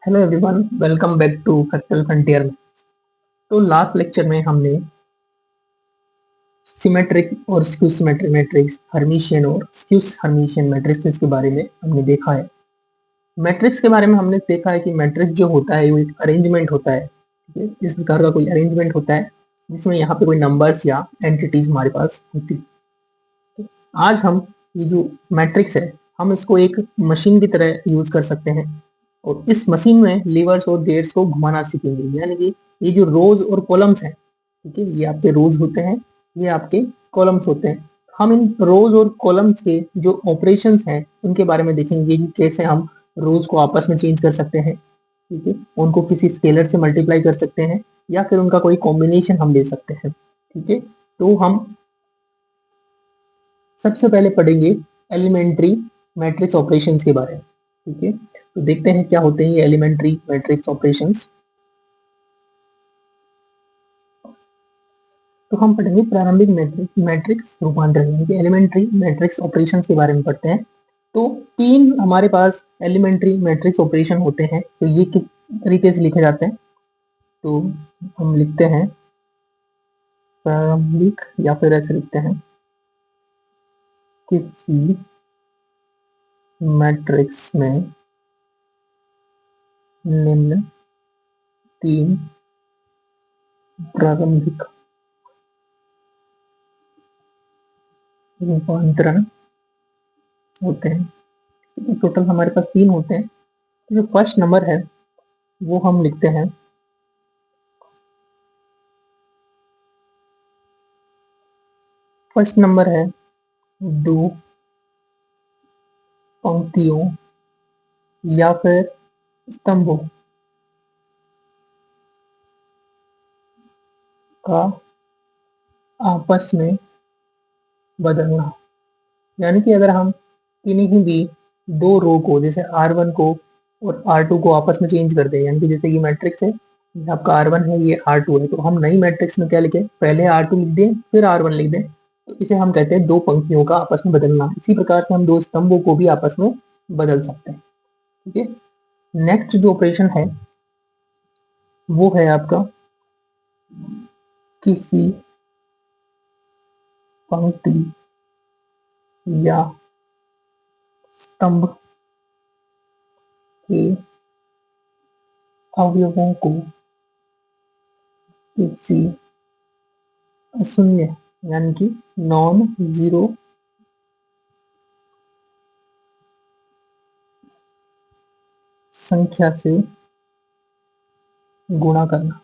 Hello everyone, welcome back to fractal frontier. तो last lecture में हमने सिमेट्रिक और स्क्यू सिमेट्रिक मैट्रिक्स, हर्मिशियन और स्क्यू हर्मिशियन मैट्रिक्स के बारे में हमने देखा है। मैट्रिक्स के बारे में हमने देखा है कि मैट्रिक्स जो होता है वो एक अरेंजमेंट होता है। ठीक है, इस प्रकार का कोई अरेंजमेंट होता है जिसमें यहाँ पे कोई नंबर्स या एंटिटीज हमारे पास होती है। तो आज हम ये जो मैट्रिक्स है, हम इसको एक मशीन की तरह यूज कर सकते हैं और इस मशीन में लीवर्स और गेट्स को घुमाना सीखेंगे। यानी कि ये जो रोज और कॉलम्स हैं, ठीक है, ये आपके रोज होते हैं, ये आपके कॉलम्स होते हैं। हम इन रोज और कॉलम्स के जो ऑपरेशंस हैं उनके बारे में देखेंगे कि कैसे हम रोज को आपस में चेंज कर सकते हैं। ठीक है, उनको किसी स्केलर से मल्टीप्लाई कर सकते हैं या फिर उनका कोई कॉम्बिनेशन हम दे सकते हैं। ठीक है, तो हम सबसे पहले पढ़ेंगे एलिमेंट्री मैट्रिक्स ऑपरेशंस के बारे में। ठीक है, तो देखते हैं क्या होते हैं ये एलिमेंट्री मैट्रिक्स ऑपरेशंस। तो हम पढ़ेंगे प्रारंभिक मैट्रिक्स रूपांतरण, यानी कि एलिमेंट्री मैट्रिक्स ऑपरेशंस के बारे में पढ़ते हैं। तो तीन हमारे पास एलिमेंट्री मैट्रिक्स ऑपरेशन होते हैं। तो ये किस तरीके से लिखे जाते हैं? तो हम लिखते हैं प्रारंभिक, या फिर ऐसे लिखते हैं किसी मैट्रिक्स में निम्न तीन प्रारंभिक रूपांतरण होते हैं। टोटल हमारे पास तीन होते हैं। जो फर्स्ट नंबर है वो हम लिखते हैं फर्स्ट नंबर है दो पंक्तियों या फिर स्तंभों का आपस में बदलना। यानी कि अगर हम किन्हीं भी दो रो को, जैसे R1 को और R2 को आपस में चेंज कर दें, यानी कि जैसे ये मैट्रिक्स है, ये आपका R1 है, ये R2 है, तो हम नई मैट्रिक्स में क्या लिखें? पहले R2 लिख दें फिर R1 लिख दें, तो इसे हम कहते हैं दो पंक्तियों का आपस में बदलना। इसी प्रकार से हम दो स्तंभों को भी आपस में बदल सकते हैं। ठीक है, नेक्स्ट जो ऑपरेशन है वो है आपका किसी पंक्ति या स्तंभ के अवयवों को किसी अशून्य, यानी कि नॉन जीरो संख्या से गुणा करना।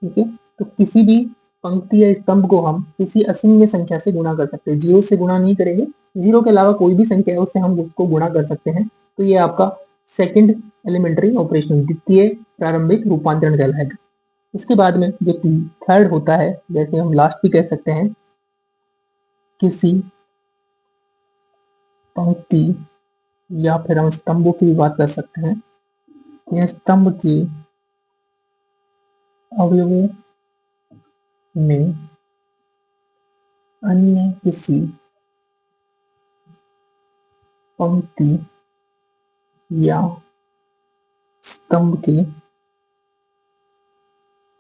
ठीक है, तो किसी भी पंक्ति या स्तंभ को हम किसी अशून्य संख्या से गुणा कर सकते हैं। जीरो से गुणा नहीं करेंगे, जीरो के अलावा कोई भी संख्या है उससे हम उसको गुणा कर सकते हैं। तो ये आपका सेकंड एलिमेंट्री ऑपरेशन, द्वितीय प्रारंभिक रूपांतरण कहलाएगा। इसके बाद में जो थर्ड होता है, जैसे हम लास्ट भी कह सकते हैं, किसी पंक्ति या फिर हम स्तंभों की भी बात कर सकते हैं, यह स्तंभ के अवयवों में अन्य किसी पंक्ति या स्तंभ के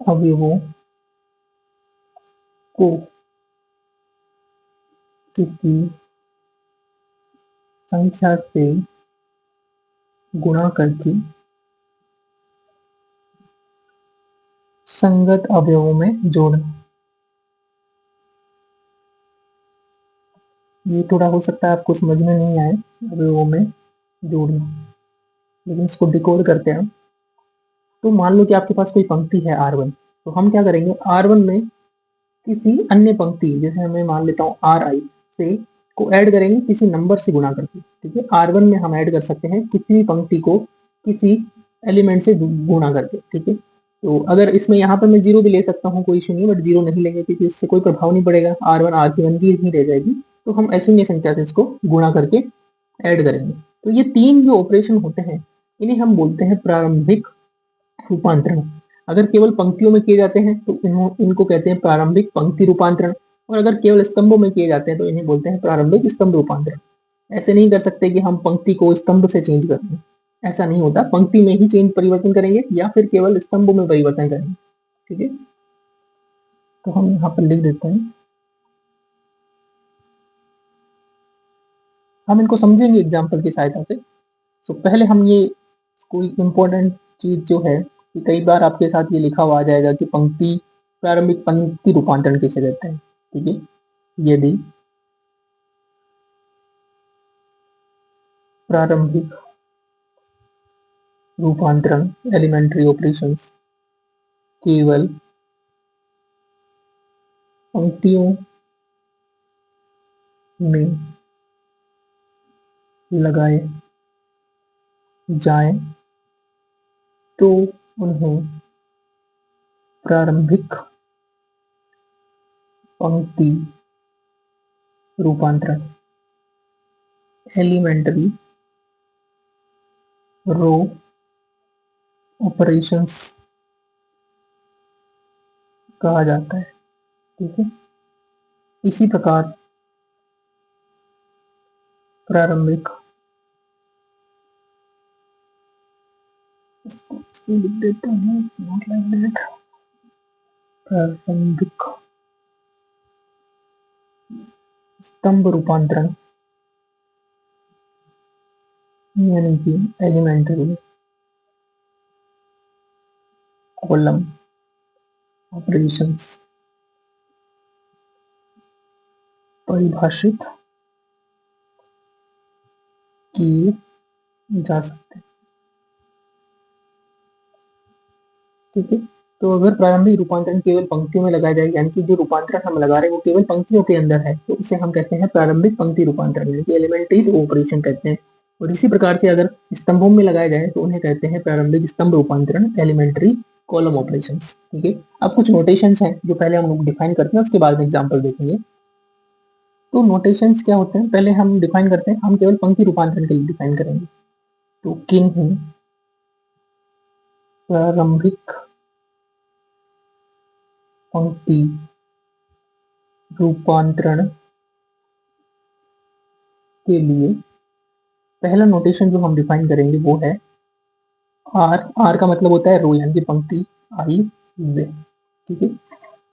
अवयवों को किसी संख्या से गुणा करके संगत अवयवों में जोड़ना। ये थोड़ा हो सकता है आपको समझ में नहीं आए, अवयवों में जोड़ना, लेकिन इसको डिकोड करते हैं हम। तो मान लो कि आपके पास कोई पंक्ति है R1, तो हम क्या करेंगे? R1 में किसी अन्य पंक्ति, जैसे हमें मान लेता हूँ RI से, को ऐड करेंगे किसी नंबर से गुणा करके। ठीक है, R1 में हम ऐड कर सकते हैं किसी भी पंक्ति को किसी एलिमेंट से गुणा करके। ठीक है, तो अगर इसमें यहाँ पर मैं जीरो भी ले सकता हूँ, कोई इशू नहीं, बट जीरो नहीं लेंगे क्योंकि उससे कोई प्रभाव नहीं पड़ेगा, R1 R1 की ही रह जाएगी। तो हम अशून्य संख्या से इसको गुणा करके ऐड करेंगे। तो ये तीन जो ऑपरेशन होते हैं इन्हें हम बोलते हैं प्रारंभिक रूपांतरण। अगर केवल पंक्तियों में किए जाते हैं तो इनको कहते हैं प्रारंभिक पंक्ति रूपांतरण, और अगर केवल स्तंभों में किए जाते हैं तो इन्हें बोलते हैं प्रारंभिक स्तंभ रूपांतरण। ऐसे नहीं कर सकते कि हम पंक्ति को स्तंभ से चेंज कर दें, ऐसा नहीं होता, पंक्ति में ही चेंज परिवर्तन करेंगे या फिर केवल स्तंभों में परिवर्तन करेंगे। ठीक है, तो हम यहाँ पर लिख देते हैं, हम इनको समझेंगे एग्जाम्पल की सहायता से। तो पहले हम ये कोई इंपॉर्टेंट चीज जो है कि कई बार आपके साथ ये लिखा हुआ आ जाएगा कि पंक्ति प्रारंभिक पंक्ति रूपांतरण किसे कहते हैं। ठीक है, यदि प्रारंभिक रूपांतरण एलिमेंट्री ऑपरेशंस केवल पंक्तियों में लगाए जाएं तो उन्हें प्रारंभिक पंक्ति रूपांतरण एलिमेंट्री रो ऑपरेशंस कहा जाता है। ठीक है, इसी प्रकार प्रारंभिक, इसको लिख देते हैं, नॉट लाइक दैट, प्रारंभिक स्तंभ रूपांतरण यानी कि एलिमेंट्री कॉलम ऑपरेशंस परिभाषित किए जा सकते हैं। ठीक है, तो अगर प्रारंभिक रूपांतरण केवल पंक्तियों में लगाया जाए, यानी कि जो रूपांतरण हम लगा रहे हैं वो केवल पंक्तियों के अंदर है, तो उसे हम कहते हैं प्रारंभिक पंक्ति रूपांतरण, यानी कि एलिमेंट्री ऑपरेशन कहते हैं। और इसी प्रकार से अगर स्तंभों में लगाया जाए तो उन्हें कहते हैं प्रारंभिक स्तंभ रूपांतरण एलिमेंट्री कॉलम ऑपरेशंस। ठीक है, अब कुछ नोटेशंस हैं जो पहले हम लोग डिफाइन करते हैं, उसके बाद में एग्जाम्पल देखेंगे। तो नोटेशंस क्या होते हैं, पहले हम डिफाइन करते हैं, हम केवल पंक्ति रूपांतरण के लिए डिफाइन करेंगे। तो किन्हीं प्रारंभिक पंक्ति रूपांतरण के लिए पहला नोटेशन जो हम डिफाइन करेंगे वो है आर। आर का मतलब होता है रो, यानी कि पंक्ति आई जे। ठीक है,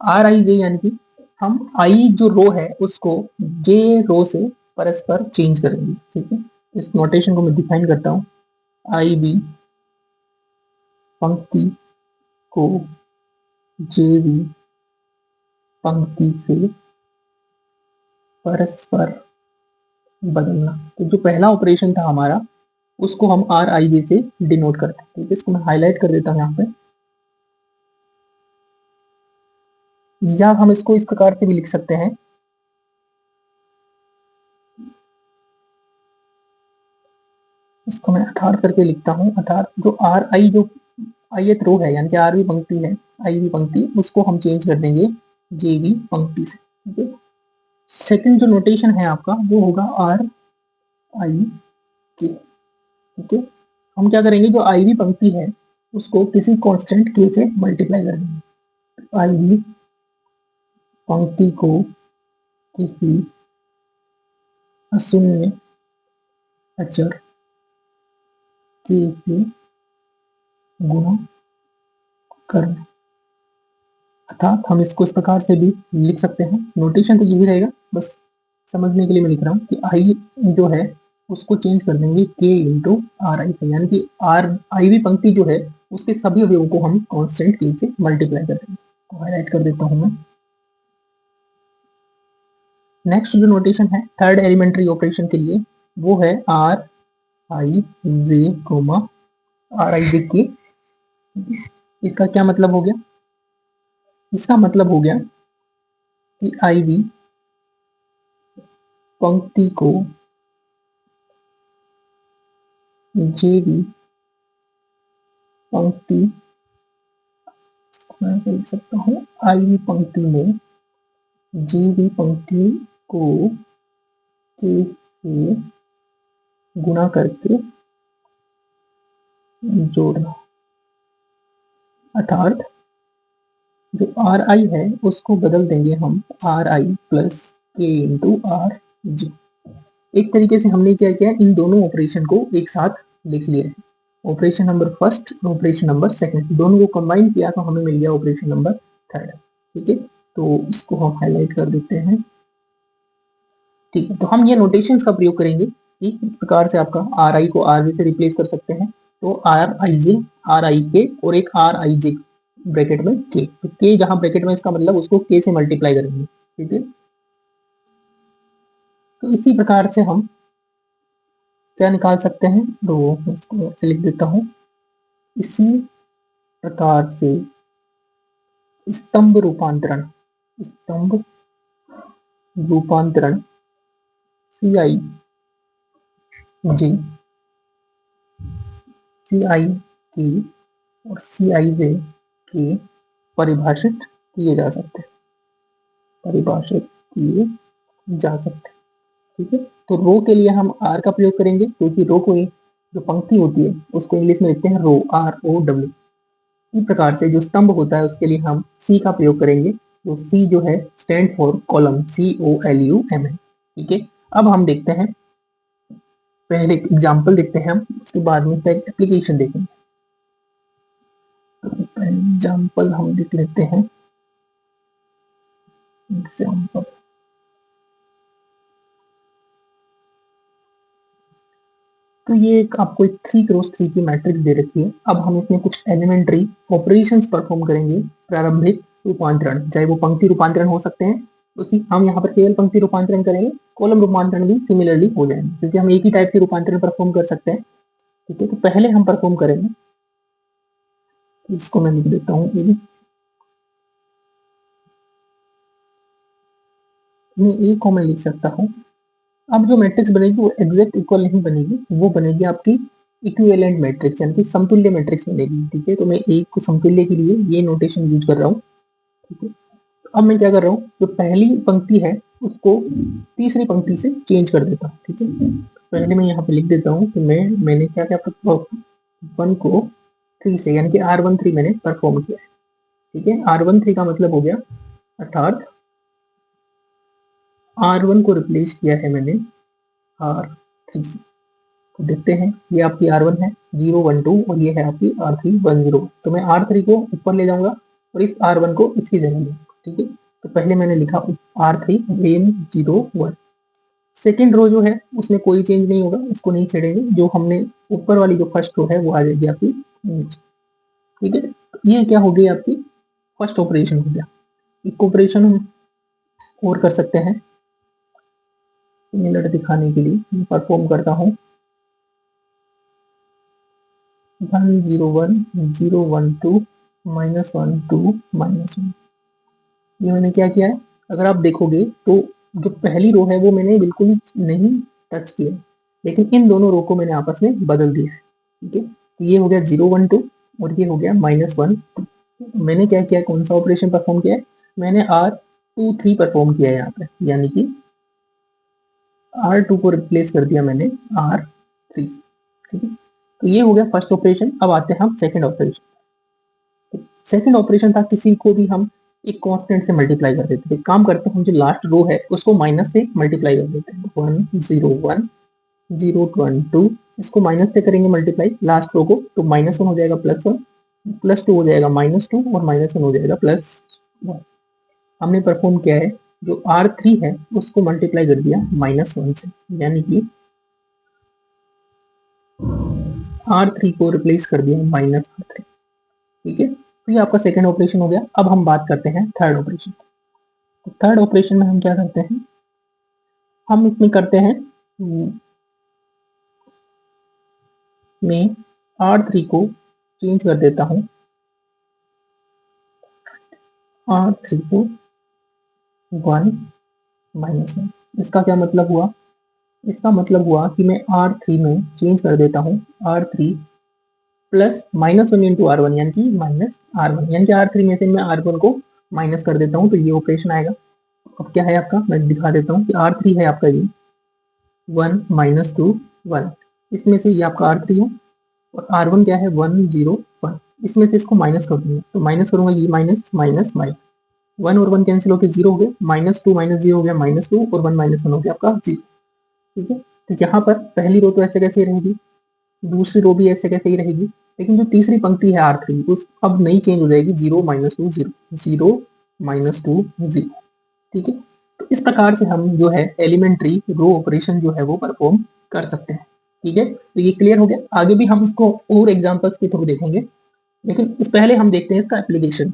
आर आई जे यानी कि हम आई जो रो है उसको जे रो से परस्पर चेंज करेंगे। ठीक है, इस नोटेशन को मैं डिफाइन करता हूं, आई बी पंक्ति को जे बी पंक्ति से परस्पर बदलना। तो जो पहला ऑपरेशन था हमारा उसको हम आर आई जे से डिनोट करते हैं। ठीक है, इसको मैं हाईलाइट कर देता हूं यहाँ पे, या हम इसको इस प्रकार से भी लिख सकते हैं, इसको मैं अर्थात करके लिखता हूं, अर्थात जो आर आई जो आईएथ रो है, यानी कि आर भी पंक्ति है, आई भी पंक्ति, उसको हम चेंज कर देंगे जे बी पंक्ति से। ठीक है, सेकंड जो नोटेशन है आपका वो होगा आर आई के। ठीक है, हम क्या करेंगे, जो आई भी पंक्ति है उसको किसी कांस्टेंट के से मल्टीप्लाई कर देंगे। तो आई भी पंक्ति को किसी अशून्य अचर के से गुणा करना। अर्थात हम इसको इस प्रकार से भी लिख सकते हैं, नोटेशन तो यही रहेगा, बस समझने के लिए मैं लिख रहा हूँ कि आई जो है उसको चेंज कर देंगे के इंटू आर आई से, यानी कि आर आई भी पंक्ति जो है उसके सभी अवयवों को हम कांस्टेंट के से मल्टीप्लाई कर देंगे। तो हाईलाइट कर देता हूं मैं। नेक्स्ट जो नोटेशन है थर्ड एलिमेंट्री ऑपरेशन के लिए वो है R I J comma R I J के। इसका क्या मतलब हो गया, इसका मतलब हो गया कि आई बी पंक्ति को जे बी पंक्ति, मैं लिख सकता हूँ आई बी पंक्ति में जे बी पंक्ति को के से गुणा करके जोड़ना। अर्थात जो आर आई है उसको बदल देंगे हम आर आई प्लस के इंटू आर जी। एक तरीके से हमने क्या किया, इन दोनों ऑपरेशन को एक साथ लिख लिए। ऑपरेशन नंबर फर्स्ट और ऑपरेशन नंबर सेकंड, दोनों को कंबाइन किया तो हमें मिल गया ऑपरेशन नंबर थर्ड। ठीक है, तो इसको हम हाईलाइट कर देते हैं। ठीक है, तो हम ये नोटेशंस का प्रयोग करेंगे कि इस प्रकार से आपका आर आई को आर जे से रिप्लेस कर सकते हैं। तो आर आई जे, आर आई के और एक आर आई जे ब्रैकेट में के, तो के जहां ब्रैकेट में, इसका मतलब उसको के से मल्टीप्लाई करेंगे। ठीक है, तो इसी प्रकार से हम क्या निकाल सकते हैं, तो इसको ऐसे लिख देता हूं, इसी प्रकार से स्तंभ रूपांतरण, स्तंभ रूपांतरण सी आई जी, सी आई की और सी आई जे की परिभाषित किए जा सकते हैं, परिभाषित किए जा सकते हैं। ठीक है, तो रो के लिए हम आर का प्रयोग करेंगे, क्योंकि रो को जो पंक्ति होती है उसको इंग्लिश में लिखते हैं रो, आर ओ डब्ल्यू। इसी प्रकार से जो स्तंभ होता है उसके लिए हम सी का प्रयोग करेंगे, तो सी जो है stand for column, C O L U M N. ठीक है, अब हम देखते हैं, पहले एग्जाम्पल देखते हैं हम, उसके बाद में एप्लीकेशन देखेंगे। तो पहले एग्जाम्पल हम लिख लेते हैं, एग्जाम्पल। तो ये एक आपको एक 3x3 की मैट्रिक्स दे रखी है। अब हम इसमें कुछ एलिमेंट्री ऑपरेशंस परफॉर्म करेंगे, प्रारंभिक रूपांतरण, चाहे वो पंक्ति रूपांतरण हो सकते हैं, उसी हम यहाँ पर केवल पंक्ति रूपांतरण करेंगे, कॉलम रूपांतरण भी सिमिलरली हो जाएंगे, क्योंकि हम एक ही टाइप के रूपांतरण परफॉर्म कर सकते हैं। ठीक है, तो पहले हम परफॉर्म करेंगे, इसको मैं लिख देता हूँ ए, मैं ए को मैं लिख सकता हूँ। अब जो मैट्रिक्स बनेगी वो एग्जैक्ट इक्वल नहीं बनेगी, वो बनेगी आपकी इक्विवेलेंट मैट्रिक्स, यानी कि समतुल्य मैट्रिक्स बनेगी। ठीक है, तो मैं ए को समतुल्य के लिए ये नोटेशन यूज कर रहा हूँ। ठीक है, तो अब मैं क्या कर रहा हूँ, जो पहली पंक्ति है उसको तीसरी पंक्ति से चेंज कर देता हूँ। ठीक है, तो पहले मैं यहाँ पे लिख देता हूँ कि मैंने क्या क्या 1 को 3 से, यानी कि R13 मैंने परफॉर्म किया है। ठीक है, R13 का मतलब हो गया, अर्थात R1 को रिप्लेस किया है मैंने R3 से। तो देखते हैं, ये आपकी R1 है 012 और ये है आपकी R3 10। तो मैं R3 को ऊपर ले जाऊंगा और इस R1 को इसकी जगह लूंगा। ठीक है, तो पहले मैंने लिखा R3 10 1। सेकेंड रो जो है उसमें कोई चेंज नहीं होगा, उसको नहीं छेड़ेंगे, जो हमने ऊपर वाली जो फर्स्ट रो है वो आ जाएगी आपकी नीचे। ठीक है, ये क्या हो गई आपकी फर्स्ट ऑपरेशन हो गया। एक ऑपरेशन हम और कर सकते हैं, सिमिलर दिखाने के लिए मैं परफॉर्म करता हूँ 101 012 -12 -1। ये मैंने क्या किया है, अगर आप देखोगे तो जो पहली रो है वो मैंने बिल्कुल ही नहीं टच किया, लेकिन इन दोनों रो को मैंने आपस में बदल दिया है। ठीक है, तो ये हो गया 012 और ये हो गया -1 2। मैंने क्या किया, कौन सा ऑपरेशन परफॉर्म किया है, मैंने R23 परफॉर्म किया है यहाँ पे, यानी कि R2 को रिप्लेस कर दिया मैंने R3। ठीक है, तो ये हो गया फर्स्ट ऑपरेशन। अब आते हैं हम सेकंड ऑपरेशन। तो सेकंड ऑपरेशन था, किसी को भी हम एक कांस्टेंट से मल्टीप्लाई कर देते थे। काम करते हैं, हम जो लास्ट रो है उसको माइनस से मल्टीप्लाई कर देते हैं, 101 012, इसको माइनस से करेंगे मल्टीप्लाई लास्ट रो को, तो -1 हो जाएगा +1, +2 हो जाएगा -2 और -1 हो जाएगा +1। हमने परफॉर्म किया है, जो R3 है उसको मल्टीप्लाई कर दिया -1 से, यानी कि R3 को रिप्लेस कर दिया -R3। ठीक है, तो ये आपका सेकेंड ऑपरेशन हो गया। अब हम बात करते हैं थर्ड ऑपरेशन। तो थर्ड ऑपरेशन में हम क्या करते हैं, हम इसमें करते हैं, मैं R3 को चेंज कर देता हूँ, R3 को 1 -1। इसका क्या मतलब हुआ, इसका मतलब हुआ कि मैं R3 में चेंज कर देता हूँ R3 प्लस -1 इंटू R1, यानी कि -R1, यानी कि R3 में से मैं R1 को माइनस कर देता हूँ, तो ये ऑपरेशन आएगा। अब क्या है आपका, मैं दिखा देता हूँ कि R3 है आपका ये 1 -2 1, इसमें से ये आपका R3 है, और R1 क्या है 101, इसमें से इसको माइनस कर दूंगा, तो माइनस करूंगा, ये माइनस माइनस माइनस, 1 और 1 कैंसिल होकर 0 हो गया, -2 -0 हो गया -2 और 1 -1 हो गया आपका 0। ठीक है, तो यहाँ पर पहली रो तो ऐसे कैसे रहेगी, दूसरी रो भी ऐसे कैसे ही रहेगी, लेकिन जो तीसरी पंक्ति है R3 उस अब नई चेंज हो जाएगी 0 - 2 0 0 - 2 0। ठीक है, तो इस प्रकार से हम जो है एलिमेंट्री रो ऑपरेशन जो है वो परफॉर्म कर सकते हैं। ठीक है, तो ये क्लियर हो गया। आगे भी हम इसको और एग्जांपल्स के थ्रू देखेंगे, लेकिन इस पहले हम देखते हैं इसका एप्लीकेशन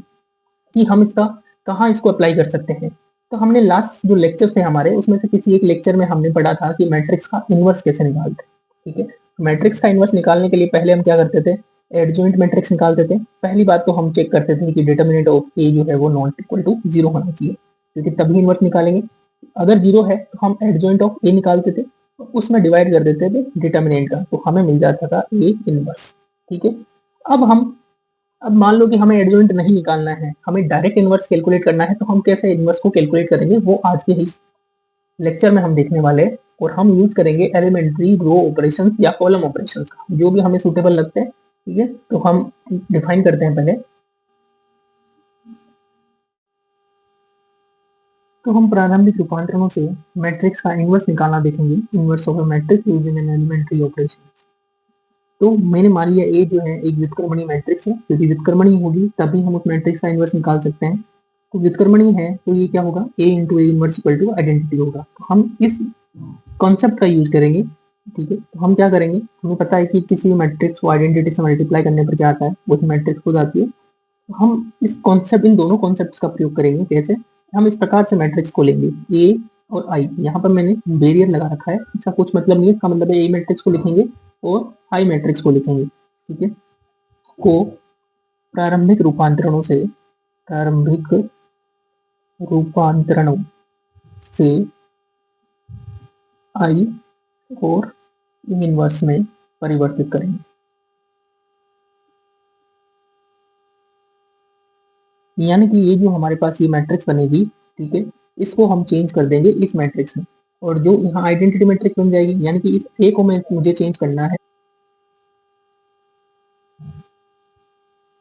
कि हम इसका कहाँ इसको अप्लाई कर सकते हैं। तो हमने लास्ट जो लेक्चर थे हमारे उसमें से किसी एक लेक्चर में हमने पढ़ा था कि मैट्रिक्स का इनवर्स कैसे निकालते हैं। ठीक है, मैट्रिक्स का इनवर्स निकालने के लिए पहले हम क्या करते थे, एडजॉइंट मैट्रिक्स निकालते थे। पहली बात तो हम चेक करते थे कि डिटर्मिनेंट ऑफ ए जो है वो नॉट इक्वल टू 0 होना चाहिए, क्योंकि तभी इनवर्स निकालेंगे। अगर 0 है तो हम एडजॉइंट ऑफ ए निकालते थे, उसमें डिवाइड कर देते थे डिटर्मिनेंट का, तो हमें मिल जाता था ए इनवर्स। ठीक है, अब मान लो कि हमें एडजॉइंट नहीं निकालना है, हमें डायरेक्ट इनवर्स कैलकुलेट करना है, तो हम कैसे इनवर्स को कैलकुलेट करेंगे वो आज के इस लेक्चर में हम देखने वाले हैं। और हम यूज करेंगे एलिमेंट्री रो ऑपरेशंस या कॉलम ऑपरेशंस का, जो भी हमें सुटेबल लगते हैं। ठीक है, तो हम डिफाइन करते हैं पहले। तो हम प्रारंभिक रूपांतरणों से मैट्रिक्स का इनवर्स निकालना देखेंगे, inverse of a matrix using an elementary operations. तो मैंने मान लिया ए जो है एक व्युत्क्रमणीय मैट्रिक्स है, क्योंकि व्युत्क्रमणीय होगी तभी हम उस मैट्रिक्स का इनवर्स निकाल सकते हैं। तो व्युत्क्रमणीय है तो ये क्या होगा, A into A inverse equal to identity होगा। तो हम इस कॉन्सेप्ट का यूज करेंगे। ठीक है, तो हम क्या करेंगे, हमें पता है कि किसी भी मैट्रिक्स को आइडेंटिटी से मल्टीप्लाई करने पर क्या आता है, वो मैट्रिक्स हो जाती है। तो हम इस कॉन्सेप्ट, इन दोनों कॉन्सेप्ट का प्रयोग करेंगे। कैसे, हम इस प्रकार से मैट्रिक्स को लेंगे ए और आई। यहाँ पर मैंने बैरियर लगा रखा है, इसका कुछ मतलब नहीं है, इसका मतलब है ए मैट्रिक्स को लिखेंगे और आई मैट्रिक्स को लिखेंगे। ठीक है, को प्रारंभिक रूपांतरणों से आई और इनवर्स में परिवर्तित करेंगे। यानी कि ये जो हमारे पास ये मैट्रिक्स बनेगी, ठीक है, इसको हम चेंज कर देंगे इस मैट्रिक्स में, और जो यहाँ आइडेंटिटी मैट्रिक्स बन जाएगी, यानी कि इस ए को मुझे चेंज करना है,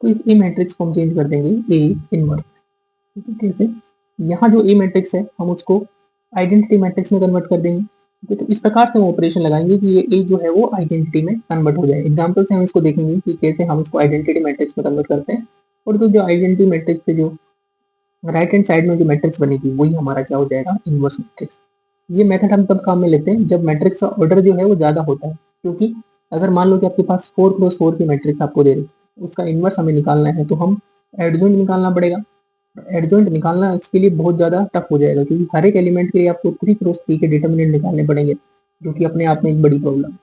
तो इस ए मैट्रिक्स को हम चेंज कर देंगे ए इनवर्स। ठीक है, कैसे, यहाँ जो ए मैट्रिक्स है हम उसको आइडेंटिटी मैट्रिक्स में कन्वर्ट कर देंगे। ठीक है, तो इस प्रकार से हम ऑपरेशन लगाएंगे कि ये ए जो है वो आइडेंटिटी में कन्वर्ट हो जाए। एग्जाम्पल से हम इसको देखेंगे कि कैसे हम इसको आइडेंटिटी मैट्रिक्स में कन्वर्ट करते हैं। और तो जो आइडेंटिटी मैट्रिक्स से जो राइट हैंड साइड में जो मैट्रिक्स बनेगी वही हमारा क्या हो जाएगा, इनवर्स मैट्रिक्स। ये मेथड हम तब काम में लेते हैं जब मैट्रिक्स का ऑर्डर जो है वो ज्यादा होता है, क्योंकि अगर मान लो कि आपके पास 4x4 की मैट्रिक्स आपको दे रही, उसका इनवर्स हमें निकालना है, तो हम एडजॉइंट निकालना पड़ेगा। एडजॉइंट निकालना इसके लिए बहुत ज्यादा टफ हो जाएगा, क्योंकि हर एक एलिमेंट के लिए आपको 3x3 के डिटर्मिनेंट निकालने पड़ेंगे, जो कि अपने आप में एक बड़ी प्रॉब्लम है।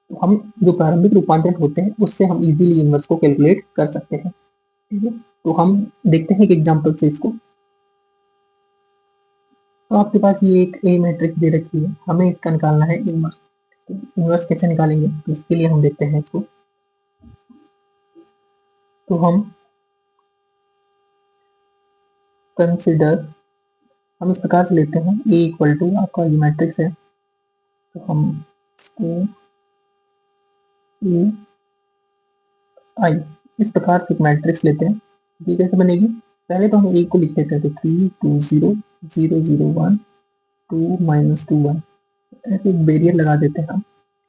तो हम जो प्रारंभिक रूपांतरण होते हैं उससे हम इजीली इनवर्स को कैलकुलेट कर सकते हैं। ठीक है, तो हम देखते हैं एक एग्जांपल से इसको। तो आपके पास ये एक ए मैट्रिक्स दे रखी है, हमें इसका निकालना है इनवर्स। इनवर्स कैसे निकालेंगे, तो इसके लिए हम देखते हैं इसको। तो हम कंसिडर, हम इस प्रकार से लेते हैं ए इक्वल टू आपका ये मैट्रिक्स है, तो हम इसको ए आई इस प्रकार से एक मैट्रिक्स लेते हैं। ये कैसे बनेगी, पहले तो हम ए को लिख लेते हैं, तो 3 2 0 0 0 1 2 -2 1, ऐसे एक बैरियर लगा देते हैं हम।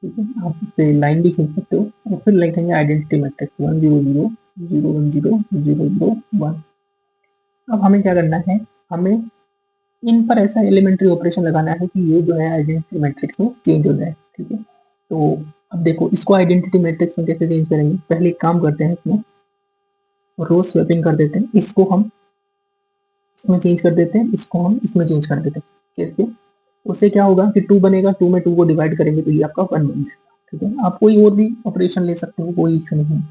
ठीक है, आप इसे लाइन भी खींच सकते हो, और फिर लिखेंगे आइडेंटिटी मैट्रिक्स 1 0 0 0 1 0 0 0 1। अब हमें क्या करना है, हमें इन पर ऐसा एलिमेंट्री ऑपरेशन लगाना है कि ये जो है आइडेंटिटी मैट्रिक्स में चेंज हो जाए। ठीक है, तो अब देखो इसको आइडेंटिटी मैट्रिक्स में कैसे चेंज करेंगे, पहले एक काम करते हैं, इसमें रो स्वैपिंग कर देते हैं, इसको हम इसमें चेंज कर देते हैं, इसको हम इसमें चेंज कर देते हैं। कैसे, उससे क्या होगा कि 2 बनेगा, 2 में 2 को डिवाइड करेंगे तो ये आपका 1 बन जाएगा। ठीक है, आप कोई और भी ऑपरेशन ले सकते हो, कोई इश्यू नहीं है।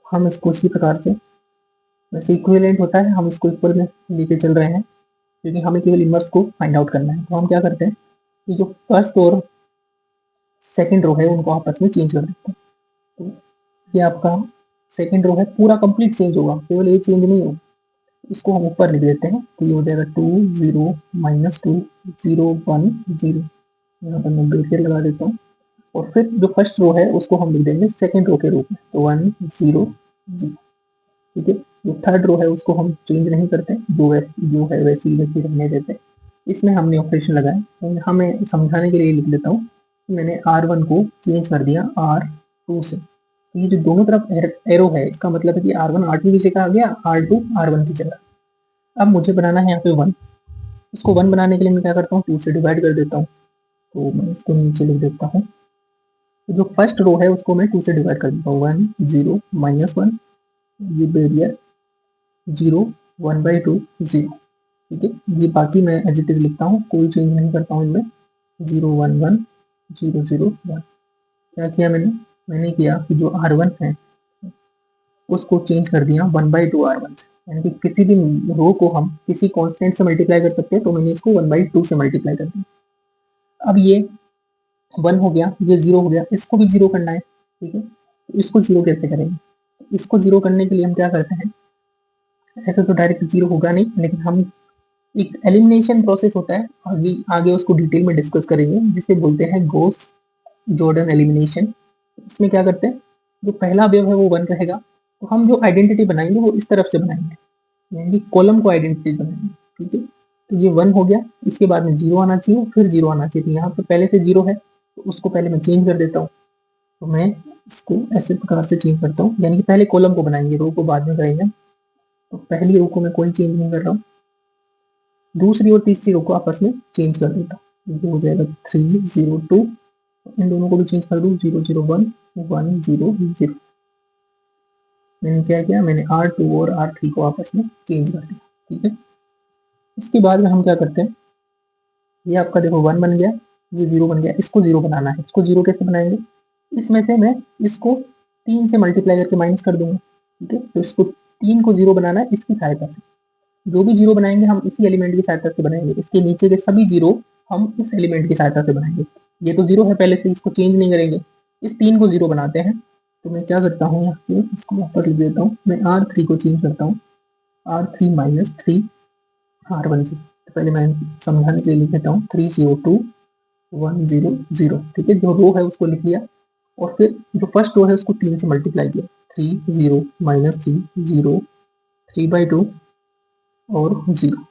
हम इसको इसी प्रकार से, वैसे इक्विवेलेंट होता है, हम इसको इक्वल में लेके चल रहे हैं, क्योंकि हमें केवल इनवर्स को फाइंड आउट करना है। तो हम क्या करते हैं कि जो फर्स्ट और सेकंड रो है उनको आपस में चेंज कर देते हैं। तो ये आपका सेकंड रो है, पूरा कंप्लीट चेंज होगा, केवल ये चेंज नहीं होगा। इसको हम ऊपर लिख देते हैं, तो ये हो जाएगा 2 0 -2 0 1 0। यहाँ पर मैं ब्रैकेट लगा देता हूँ, और फिर जो फर्स्ट रो है उसको हम लिख देंगे सेकंड रो के रूप में, तो 1 0 0। ठीक है, जो थर्ड रो है उसको हम चेंज नहीं करते, जो है वैसी वैसी रहने देते। इसमें हमने ऑपरेशन लगाया, तो यहाँ मैं समझाने के लिए लिख देता हूँ, मैंने R1 को चेंज कर दिया R 2 से। तो ये जो दोनों तरफ एरो है इसका मतलब है कि R1 R2 की जगह आ गया, R2 R1 की जगह। अब मुझे बनाना है यहाँ पे 1। इसको 1 बनाने के लिए मैं क्या करता हूँ, 2 से डिवाइड कर देता हूँ। तो मैं इसको नीचे लिख देता हूँ। तो जो फर्स्ट रो है उसको मैं 2 से डिवाइड कर देता हूँ। 1 0 -1, ये बैरियर 0 1/2 0। ठीक है, ये बाकी मैं एज इट इज लिखता हूँ, कोई चेंज नहीं करता हूँ इनमें। 0 1 1 0 0 1। क्या किया मैंने किया कि जो R1 है उसको चेंज कर दिया 1/2 R1 से। यानी कि किसी भी रो को हम किसी कांस्टेंट से मल्टीप्लाई कर सकते हैं, तो मैंने इसको 1/2 से मल्टीप्लाई कर दिया। अब ये 1 हो गया, ये 0 हो गया, इसको भी 0 करना है। ठीक है, तो इसको 0 कैसे करेंगे? इसको 0 करने के लिए हम क्या करते हैं, ऐसे तो डायरेक्ट 0 होगा नहीं, लेकिन हम एक एलिमिनेशन प्रोसेस होता है, आगे आगे उसको डिटेल में डिस्कस करेंगे, जिसे बोलते हैं गॉस जॉर्डन एलिमिनेशन। इसमें क्या करते हैं, जो पहला अवयव है वो 1 रहेगा, तो हम जो आइडेंटिटी बनाएंगे वो इस तरफ से बनाएंगे, यानी कि कॉलम को आइडेंटिटी बनाएंगे। ठीक है, तो ये 1 हो गया, इसके बाद में 0 आना चाहिए, फिर 0 आना चाहिए। तो यहाँ पे पहले से 0 है, तो उसको पहले मैं चेंज कर देता हूँ। तो मैं इसको ऐसे प्रकार से चेंज करता हूँ, यानी कि पहले कॉलम को बनाएंगे, रो को बाद में करेंगे। तो पहली रो को मैं कोई चेंज नहीं कर रहा हूँ, दूसरी और तीसरी रो को आपस में चेंज कर देता हूँ। ये हो जाएगा 3 0 2, इन दोनों को भी चेंज कर दूँ, 0 0 1 1 0 0। मैंने क्या किया, मैंने R2 और R3 को आपस में चेंज कर दिया। ठीक है, इसके बाद में हम क्या करते हैं, ये आपका देखो 1 बन गया, ये 0 बन गया, इसको 0 बनाना है। इसको 0 कैसे बनाएंगे, इसमें से मैं इसको 3 से मल्टीप्लाई करके माइनस कर दूंगा। ठीक है, तो इसको 3 को 0 बनाना है इसकी सहायता से। जो भी 0 बनाएंगे हम इसी एलिमेंट की सहायता से बनाएंगे, इसके नीचे के सभी 0 हम इस एलिमेंट की सहायता से बनाएंगे। ये तो 0 है पहले से, इसको चेंज नहीं करेंगे, इस 3 को 0 बनाते हैं। तो मैं क्या करता हूँ, यहाँ से इसको वापस लिख देता हूँ, मैं R3 को चेंज करता हूँ, R3 -3 R1 से। तो पहले मैं समझाने के लिए लिख देता हूँ 3 0 2 1 0 0। ठीक है, जो रो है उसको लिख लिया, और फिर जो फर्स्ट रो है उसको 3 से मल्टीप्लाई किया, 3 0 -3 0 3/2 और 0।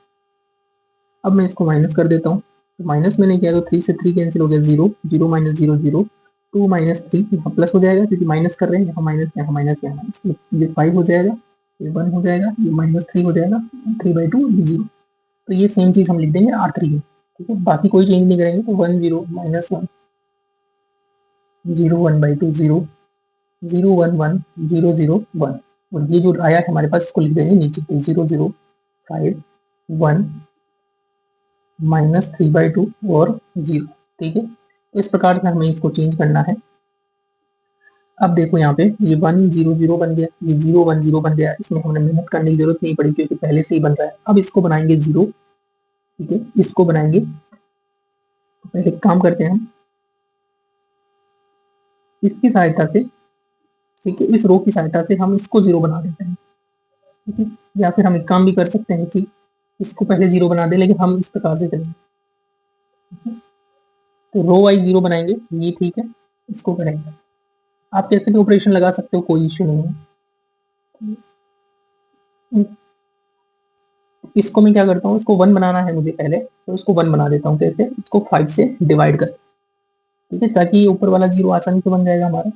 अब मैं इसको माइनस कर देता हूँ। तो माइनस मैंने किया तो 3 से 3 कैंसिल हो गया, 0 0 -0 0 2 -3 यहाँ प्लस हो जाएगा, क्योंकि माइनस कर रहे हैं, यहाँ माइनस यहाँ माइनस यहाँ माइनस, ये 5 हो जाएगा, ये 1 हो जाएगा, ये -3 हो जाएगा, 3/2 0। तो ये सेम चीज हम लिख देंगे R3 में। ठीक है, बाकी कोई चेंज नहीं करेंगे। तो 1 0 -1 0 1/2 0 0 1 1 0 0 1, और ये जो आया है हमारे पास इसको लिख देंगे नीचे। तो 0 0 5 1 -3/2 और 0। ठीक है, इस प्रकार से हमें इसको चेंज करना है। अब देखो यहाँ पे ये 1 0 0 बन गया, ये 0 1 0 बन गया, इसमें हमें मेहनत करने की जरूरत नहीं पड़ी क्योंकि पहले से ही बन रहा है। अब इसको बनाएंगे 0। ठीक है, इसको बनाएंगे, तो पहले काम करते हैं हम इसकी सहायता से। ठीक है, इस रो की सहायता से हम इसको 0 बना देते हैं। ठीक है, या फिर हम एक काम भी कर सकते हैं कि इसको पहले 0 बना दें, लेकिन हम इस प्रकार से करेंगे। तो रो वाइज 0 बनाएंगे, ये ठीक है, इसको करेंगे। आप कैसे भी ऑपरेशन लगा सकते हो, कोई इश्यू नहीं है। इसको मैं क्या करता हूँ, इसको 1 बनाना है मुझे पहले, तो इसको 1 बना देता हूँ। कैसे, इसको 5 से डिवाइड कर। ठीक है, ताकि ये ऊपर वाला 0 आसानी से बन जाएगा हमारा।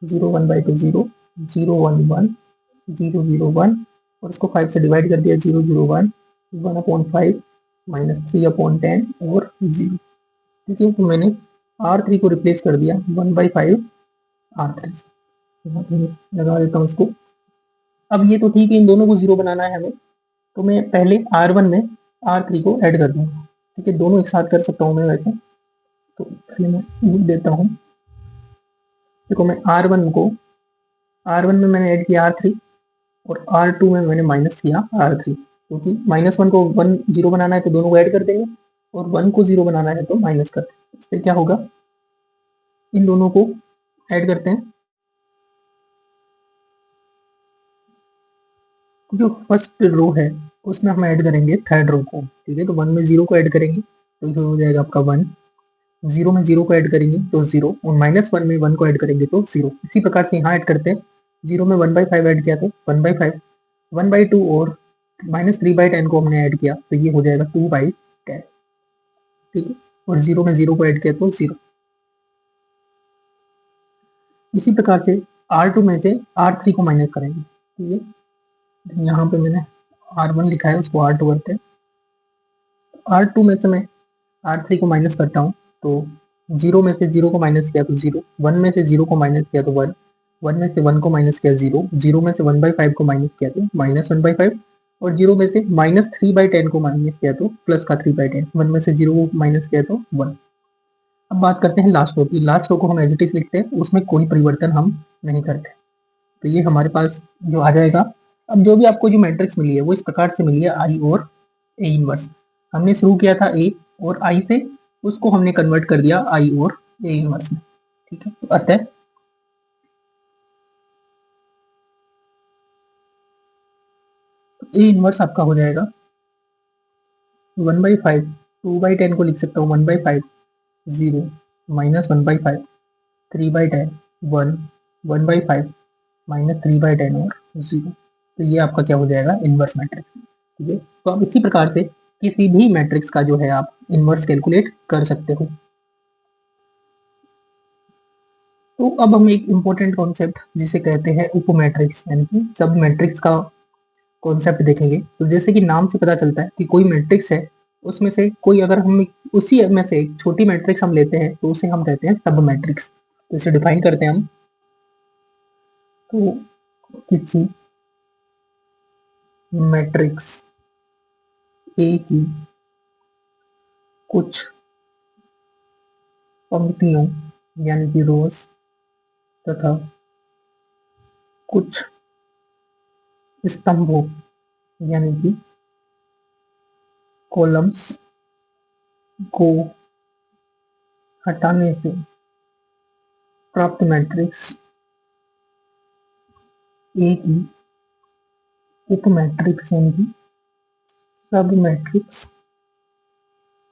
0 1/2 0 0 1 1 0 0 1, और इसको 5 से डिवाइड कर दिया, 0 0 1 1/5 -3/10 और 0। ठीक है, तो मैंने R3 को रिप्लेस कर दिया 1/5 R3 से। यहाँ पे लगा देता हूँ इसको। अब ये तो ठीक है, इन दोनों को 0 बनाना है हमें, तो मैं पहले R1 में R3 को ऐड कर दूंगा। ठीक है, दोनों एक साथ कर सकता हूँ मैं वैसे, तो पहले मैं लिख देता हूँ। देखो मैं R1 में मैंने ऐड किया R3, और R2 में मैंने माइनस किया R3, क्योंकि -1 को 1 0 बनाना है तो दोनों को ऐड कर देंगे, और 1 को 0 बनाना है तो माइनस कर देंगे। इससे क्या होगा, इन दोनों को ऐड करते हैं। जो फर्स्ट रो है उसमें हम ऐड करेंगे थर्ड रो को। ठीक है, तो 1 में 0 को ऐड करेंगे, तो ये हो जाएगा आपका 1। 0 में 0 को ऐड करेंगे तो 0, और -1 में 1 को ऐड करेंगे तो 0। इसी प्रकार से यहाँ ऐड करते हैं। 0 में 1/5 ऐड किया तो 1/5, 1/2 और -3/10 को हमने ऐड किया, तो ये हो जाएगा 2/10। ठीक है, और 0 में 0 को ऐड किया तो 0। इसी प्रकार से R2 में से R3 को माइनस करेंगे। ठीक है, यहाँ पे मैंने R1 लिखा है, उसको R2 करते हैं। R2 में से मैं R3 को माइनस करता हूँ, तो 0 में से 0 को माइनस किया तो 0, 1 में से 0 को माइनस किया तो 1, 1 में से 1 को माइनस किया 0, 0 में से 1/5 को माइनस किया तो -1/5, और 0 में से -3/10 को माइनस किया तो प्लस का 3/10, 1 में से 0 को माइनस किया तो 1। अब बात करते हैं लास्ट रो की। लास्ट रो को हम एज इट इज लिखते हैं, उसमें कोई परिवर्तन हम नहीं करते। तो ये हमारे पास जो आ जाएगा। अब जो भी आपको जो मैट्रिक्स मिली है वो इस प्रकार से मिली है, आई और ए इनवर्स। हमने शुरू किया था ए और आई से, उसको हमने कन्वर्ट कर दिया आई और ए इनवर्स में। ठीक है, तो अतः ए इनवर्स आपका हो जाएगा 1/5, 2/10 को लिख सकता हूँ 1/5, 0, -1/5, 3/10, 1, 1/5, -3/10 और 0। तो ये आपका क्या हो जाएगा, इनवर्स मैट्रिक्स। ठीक है, तो अब इसी प्रकार से किसी भी मैट्रिक्स का जो है आप इनवर्स कैलकुलेट कर सकते हो। तो अब हम एक इम्पोर्टेंट कॉन्सेप्ट जिसे कहते हैं उप मैट्रिक्स यानी कि सब मैट्रिक्स का कॉन्सेप्ट देखेंगे। तो जैसे कि नाम से पता चलता है कि कोई मैट्रिक्स है, उसमें से कोई अगर हम उसी में से एक छोटी मैट्रिक्स हम लेते हैं तो उसे हम कहते हैं सब मैट्रिक्स। तो इसे डिफाइन करते हैं हम। तो किसी मैट्रिक्स ए की कुछ पंक्तियों यानी कि रोज तथा कुछ स्तंभों यानी कि कॉलम्स को हटाने से प्राप्त मैट्रिक्स ए की उप मैट्रिक्स यानी कि सब मैट्रिक्स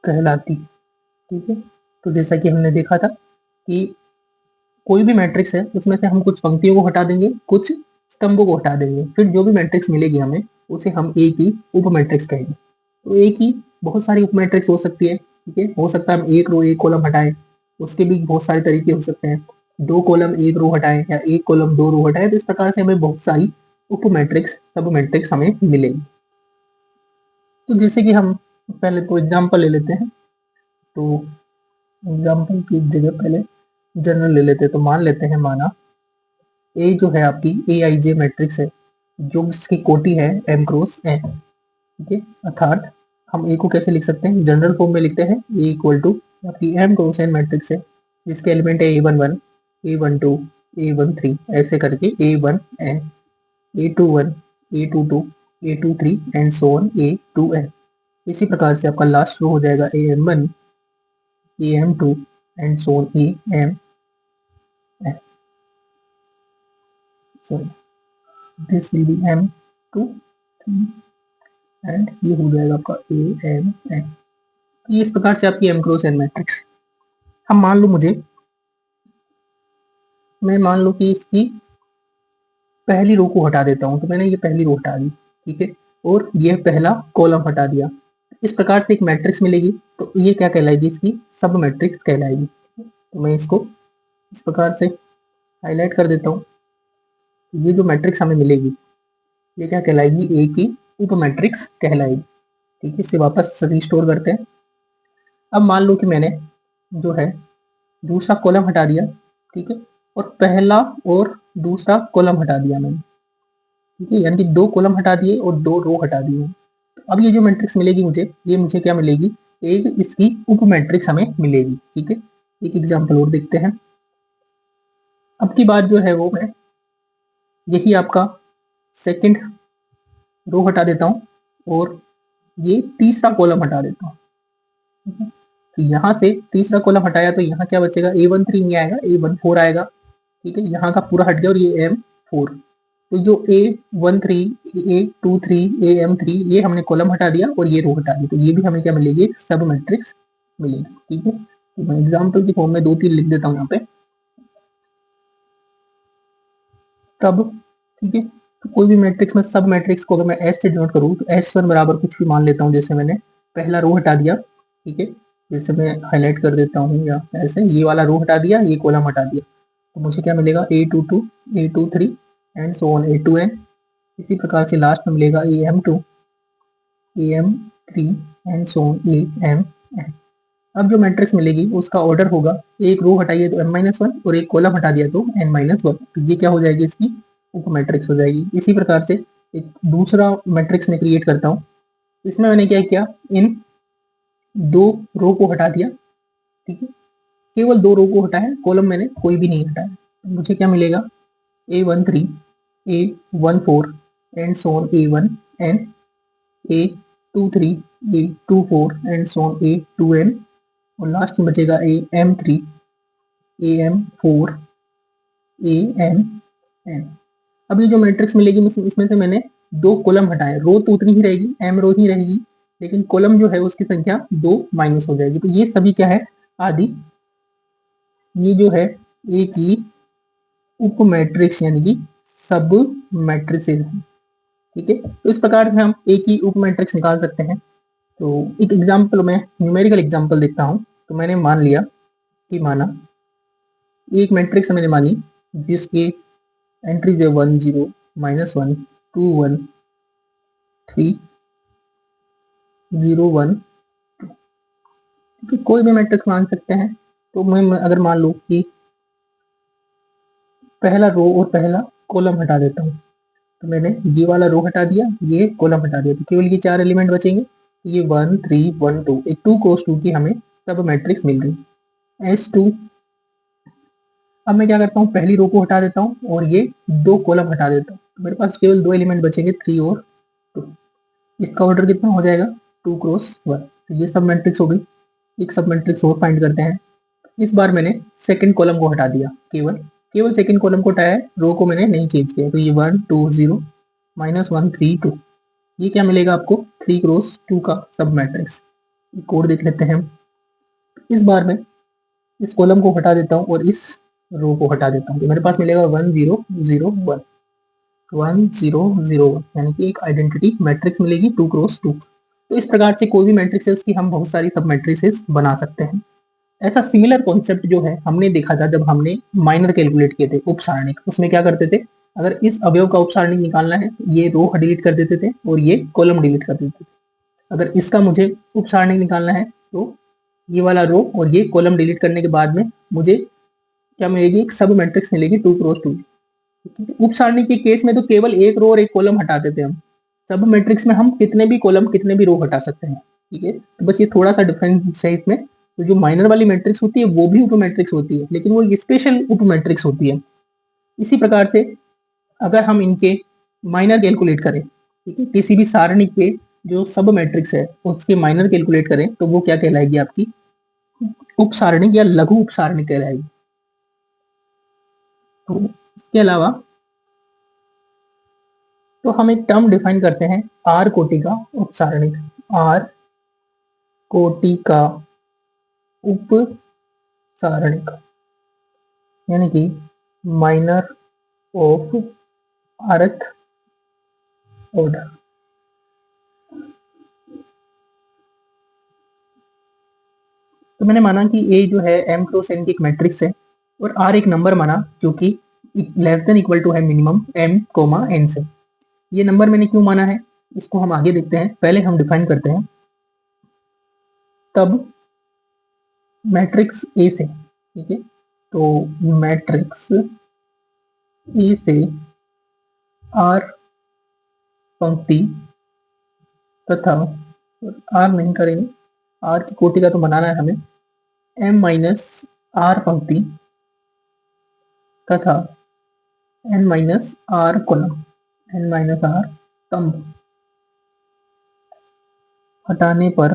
कहलाती। ठीक है, तो जैसा कि हमने देखा था कि कोई भी मैट्रिक्स है उसमें से हम कुछ पंक्तियों को हटा देंगे, कुछ स्तंभों को हटा देंगे, फिर जो भी मैट्रिक्स मिलेगी हमें उसे हम ए की उप मैट्रिक्स कहेंगे। तो ए की बहुत सारी उप मैट्रिक्स हो सकती है। ठीक है, हो सकता है हम एक रो एक कॉलम हटाएं, उसके भी बहुत सारे तरीके हो सकते हैं। दो कॉलम एक रो हटाएं या एक कॉलम दो रो हटाएं, तो इस प्रकार से हमें बहुत सारी उप मैट्रिक्स सब मैट्रिक्स हमें मिलेगी। तो जैसे कि हम पहले तो एग्जाम्पल ले लेते हैं। तो एग्जाम्पल की जगह पहले जनरल ले लेते हैं। तो मान लेते हैं, माना ए जो है आपकी ए आई जे मैट्रिक्स है, जो इसकी कोटि है एम क्रॉस एन। ठीक है, अर्थात हम ए को कैसे लिख सकते हैं, जनरल फॉर्म में लिखते हैं ए इक्वल टू आपकी एम क्रॉस एन मैट्रिक्स है, जिसके एलिमेंट है A11, A12, A13, ऐसे करके A1n, A21, A22, A23 and so on A2n। इसी प्रकार से आपका लास्ट रो हो जाएगा AM1, AM2 and so on AM। Sorry, this will be M2 and ये हो जाएगा आपका AMN। ये इस प्रकार से आपकी M क्रॉस N मैट्रिक्स। हम मान लो मैं मान लो कि इसकी पहली रो को हटा देता हूं, तो मैंने ये पहली रो हटा दी। ठीक है, और ये पहला कॉलम हटा दिया। इस प्रकार से एक मैट्रिक्स मिलेगी, तो ये क्या कहलाएगी, इसकी सब मैट्रिक्स कहलाएगी। तो मैं इसको इस प्रकार से हाईलाइट कर देता हूँ। ये जो मैट्रिक्स हमें मिलेगी ये क्या कहलाएगी, ए की उप मैट्रिक्स कहलाएगी। ठीक है, इसे वापस रिस्टोर करते हैं। अब मान लो कि मैंने जो है दूसरा कॉलम हटा दिया। ठीक है, और पहला और दूसरा कॉलम हटा दिया मैंने। ठीक है, यानी कि दो कॉलम हटा दिए और दो रो हटा दिए। अब ये जो मैट्रिक्स मिलेगी मुझे, ये मुझे क्या मिलेगी, एक इसकी उप मैट्रिक्स हमें मिलेगी। ठीक है, एक एग्जाम्पल और देखते हैं। अब की बात जो है वो मैं यही आपका सेकंड रो हटा देता हूँ और ये तीसरा कॉलम हटा देता हूँ। ठीक है, तो यहाँ से तीसरा कॉलम हटाया तो यहाँ क्या बचेगा, A13 नहीं आएगा, A14 आएगा। ठीक है, यहाँ का पूरा हट गया और ये M4। तो जो A13, A23, AM3 ये हमने कॉलम हटा दिया और ये रो हटा दी, तो ये भी हमें क्या मिलेगी, एक सब मैट्रिक्स मिलेगी। ठीक है, तो मैं एग्जाम्पल की फॉर्म में 2-3 लिख देता हूँ यहाँ पे। तब ठीक है, तो कोई भी मैट्रिक्स में सब मैट्रिक्स को अगर मैं एस से डिनोट करूँ तो S1 बराबर कुछ भी मान लेता हूँ। जैसे मैंने पहला रो हटा दिया। ठीक है, जैसे मैं हाईलाइट कर देता हूँ या ऐसे, ये वाला रो हटा दिया, ये कॉलम हटा दिया। तो मुझे क्या मिलेगा A22, A23 and so on A2n। इसी प्रकार से लास्ट में मिलेगा AM2, AM3 and so on AM। अब जो मैट्रिक्स मिलेगी उसका ऑर्डर होगा, एक रो हटाइए तो m-1 और एक कॉलम हटा दिया तो n-1, तो ये क्या हो जाएगी, इसकी उप मैट्रिक्स हो जाएगी। इसी प्रकार से एक दूसरा मैट्रिक्स में क्रिएट करता हूँ। इसमें मैंने क्या किया, इन दो रो को हटा दिया, ठीक है, केवल दो रो को हटाया, कॉलम मैंने कोई भी नहीं हटाया। तो मुझे क्या मिलेगा, A13, A14 and so on A1 and A23, A24 and so on A2n और लास्ट में बचेगा AM3, AM4, AMn। अब ये जो मैट्रिक्स मिलेगी इसमें से मैंने दो कॉलम हटाए, रो तो उतनी ही रहेगी, m रो ही रहेगी, लेकिन कॉलम जो है उसकी संख्या दो माइनस हो जाएगी। तो ये सभी क्या है, आदि ये जो है एक ही उप मैट्रिक्स यानी कि सब मैट्रिसेस है, ठीक है। तो इस प्रकार से हम एक ही उप मैट्रिक्स निकाल सकते हैं। तो एक एग्जाम्पल में न्यूमेरिकल एग्जाम्पल देखता हूँ। तो मैंने मान लिया कि माना एक मैट्रिक्स मैंने मानी जिसकी एंट्रीज है 1 0 -1 2 1 3 0 1, कोई भी मैट्रिक्स मान सकते हैं। तो मैं अगर मान लूँ कि पहला रो और पहला कॉलम हटा देता हूँ, तो मैंने ये वाला रो हटा दिया, ये कॉलम हटा दिया, तो केवल ये चार एलिमेंट बचेंगे। ये 1 3 1 2, एक 2 क्रॉस 2 की हमें सब मैट्रिक्स मिल गई S2। अब मैं क्या करता हूँ, पहली रो को हटा देता हूँ और ये दो कॉलम हटा देता हूँ, तो मेरे पास केवल दो एलिमेंट बचेंगे 3 और 2। इसका ऑर्डर कितना हो जाएगा, 2 क्रॉस 1। तो ये सब मैट्रिक्स हो गई। एक सब मैट्रिक्स और फाइंड करते हैं। इस बार मैंने सेकंड कॉलम को हटा दिया, केवल केवल सेकंड कॉलम को हटाया है, रो को मैंने नहीं चेंज किया। तो ये 1 2 0 -1 3 2, ये क्या मिलेगा आपको, 3 क्रॉस 2 का सब मैट्रिक्स। कोड देख लेते हैं हम। इस बार मैं इस कॉलम को हटा देता हूँ और इस रो को हटा देता हूँ, तो मेरे पास मिलेगा 1 0 0 1 1 0 0 1, यानी कि एक आइडेंटिटी मैट्रिक्स मिलेगी 2 क्रॉस 2। तो इस प्रकार से कोई भी मैट्रिक्स है उसकी हम बहुत सारी सब मैट्रिसेस बना सकते हैं। ऐसा सिमिलर कॉन्सेप्ट जो है हमने देखा था जब हमने माइनर कैलकुलेट किए थे, उपसारणिक। उसमें क्या करते थे, अगर इस अवयव का उपसारणिक निकालना है, ये रो डिलीट कर देते थे और ये कॉलम डिलीट कर देते थे। अगर इसका मुझे उपसारणिक निकालना है, तो ये वाला रो और ये कॉलम डिलीट करने के बाद में मुझे क्या मिलेगी, एक सब मैट्रिक्स मिलेगी 2 क्रॉस 2। उप सारणी के केस में तो केवल एक रो और एक कॉलम हटाते थे हम। सब मैट्रिक्स में हम कितने भी कॉलम कितने भी रो हटा सकते हैं, ठीक है। तो बस ये थोड़ा सा डिफरेंस है इसमें। तो जो माइनर वाली मैट्रिक्स होती है वो भी उप मैट्रिक्स होती है, लेकिन वो स्पेशल उप मैट्रिक्स होती है। इसी प्रकार से अगर हम इनके माइनर कैलकुलेट करें, ठीक है, किसी भी सारणी के जो सब मैट्रिक्स है उसके माइनर कैलकुलेट करें, तो वो क्या कहलाएगी, आपकी उप सारणी या लघु उप सारणी कहलाएगी। तो इसके अलावा तो हम एक टर्म डिफाइन करते हैं, आर कोटि का उपसारणिक। आर कोटि का उपसारणिक यानी कि माइनर ऑफ अर्थ ऑर्डर। तो मैंने माना कि ए जो है m क्रॉस n की एक मैट्रिक्स है और r एक नंबर माना जो कि लेस देन इक्वल टू है मिनिमम m n से। ये नंबर मैंने क्यों माना है, इसको हम आगे देखते हैं, पहले हम डिफाइन करते हैं। तब मैट्रिक्स ए से, ठीक है, तो मैट्रिक्स ए से आर पंक्ति तथा आर नहीं करेंगे, आर की कोटि का तो बनाना है हमें, m माइनस आर पंक्ति तथा n minus R column, n minus R स्तंभ हटाने पर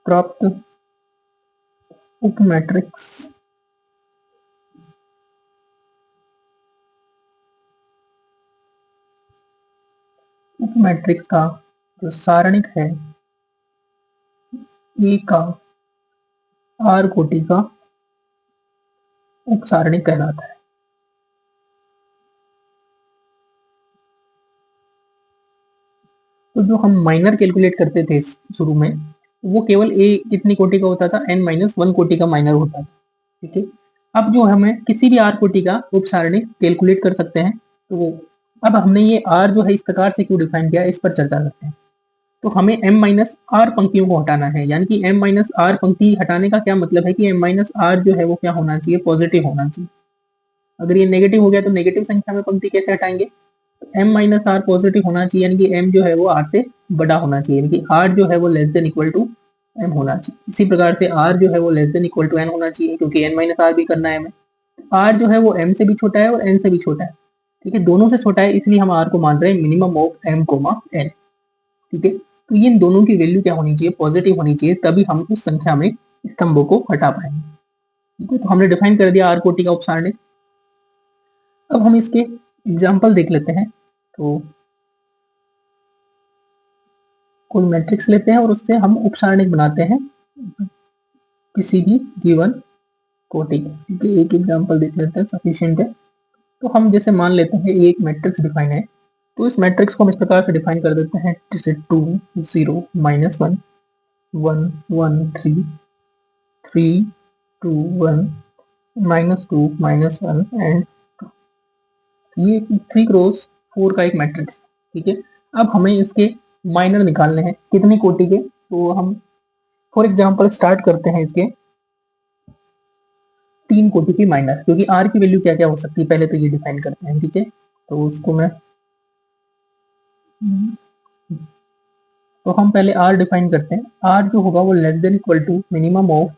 प्राप्त उप मैट्रिक्स का जो सारणिक है ए का आर कोटि का उप सारणिक कहलाता है। तो जो हम माइनर कैलकुलेट करते थे शुरू में, वो केवल ए कितनी कोटि का होता था, n-1 कोटि का माइनर होता था। ठीक है, अब जो हमें किसी भी आर कोटि का उप सारणी कैलकुलेट कर सकते हैं, तो अब हमने ये आर जो है इस प्रकार से क्यों डिफाइन किया, इस पर चर्चा करते हैं। तो हमें m माइनस आर पंक्तियों को हटाना है, यानी कि m माइनस आर पंक्ति हटाने का क्या मतलब है कि m माइनस आर जो है वो क्या होना चाहिए, पॉजिटिव होना चाहिए। अगर ये नेगेटिव हो गया तो नेगेटिव संख्या में पंक्ति कैसे हटाएंगे, तो m माइनस आर पॉजिटिव होना चाहिए, यानी कि m जो है वो r से बड़ा होना चाहिए, यानी कि r जो है वो less than equal to m होना चाहिए। इसी प्रकार से r जो है वो less than equal to n होना चाहिए, क्योंकि n माइनस आर भी करना है हमें। r जो है वो m से भी छोटा है और n से भी छोटा है। ठीक है, दोनों से छोटा है, इसलिए हम r को मान रहे हैं minimum of m comma n। ठीक है, तो ये इन दोनों की वैल्यू क्या होनी चाहिए, पॉजिटिव होनी चाहिए, तभी हम उस संख्या में स्तंभों को हटा पाएंगे। ठीक है, तो हमने डिफाइन कर दिया आर कोटि का उपसारणिक। अब हम इसके एग्जाम्पल देख लेते हैं। तो कोई मैट्रिक्स लेते हैं और उससे हम उपसारणिक बनाते हैं किसी भी गिवन कोटि के। ठीक है, एक एग्जाम्पल देख लेते हैं, सफिशिएंट है। तो हम जैसे मान लेते हैं एक मैट्रिक्स डिफाइन है, तो इस मैट्रिक्स को हम इस प्रकार से डिफाइन कर देते हैं, जैसे 2 0 -1 1 1 3 3 2 1 -2 -1 एंड ये 3 क्रॉस 4 का एक मैट्रिक्स। ठीक है, अब हमें इसके माइनर निकालने हैं, कितनी कोटि के, तो हम फॉर एग्जांपल स्टार्ट करते हैं इसके 3 कोटि की माइनर, क्योंकि आर की वैल्यू क्या क्या हो सकती है पहले तो ये डिफाइन करते हैं। ठीक है, तो उसको मैं तो हम पहले आर डिफाइन करते हैं। आर जो होगा वो less than equal to minimum of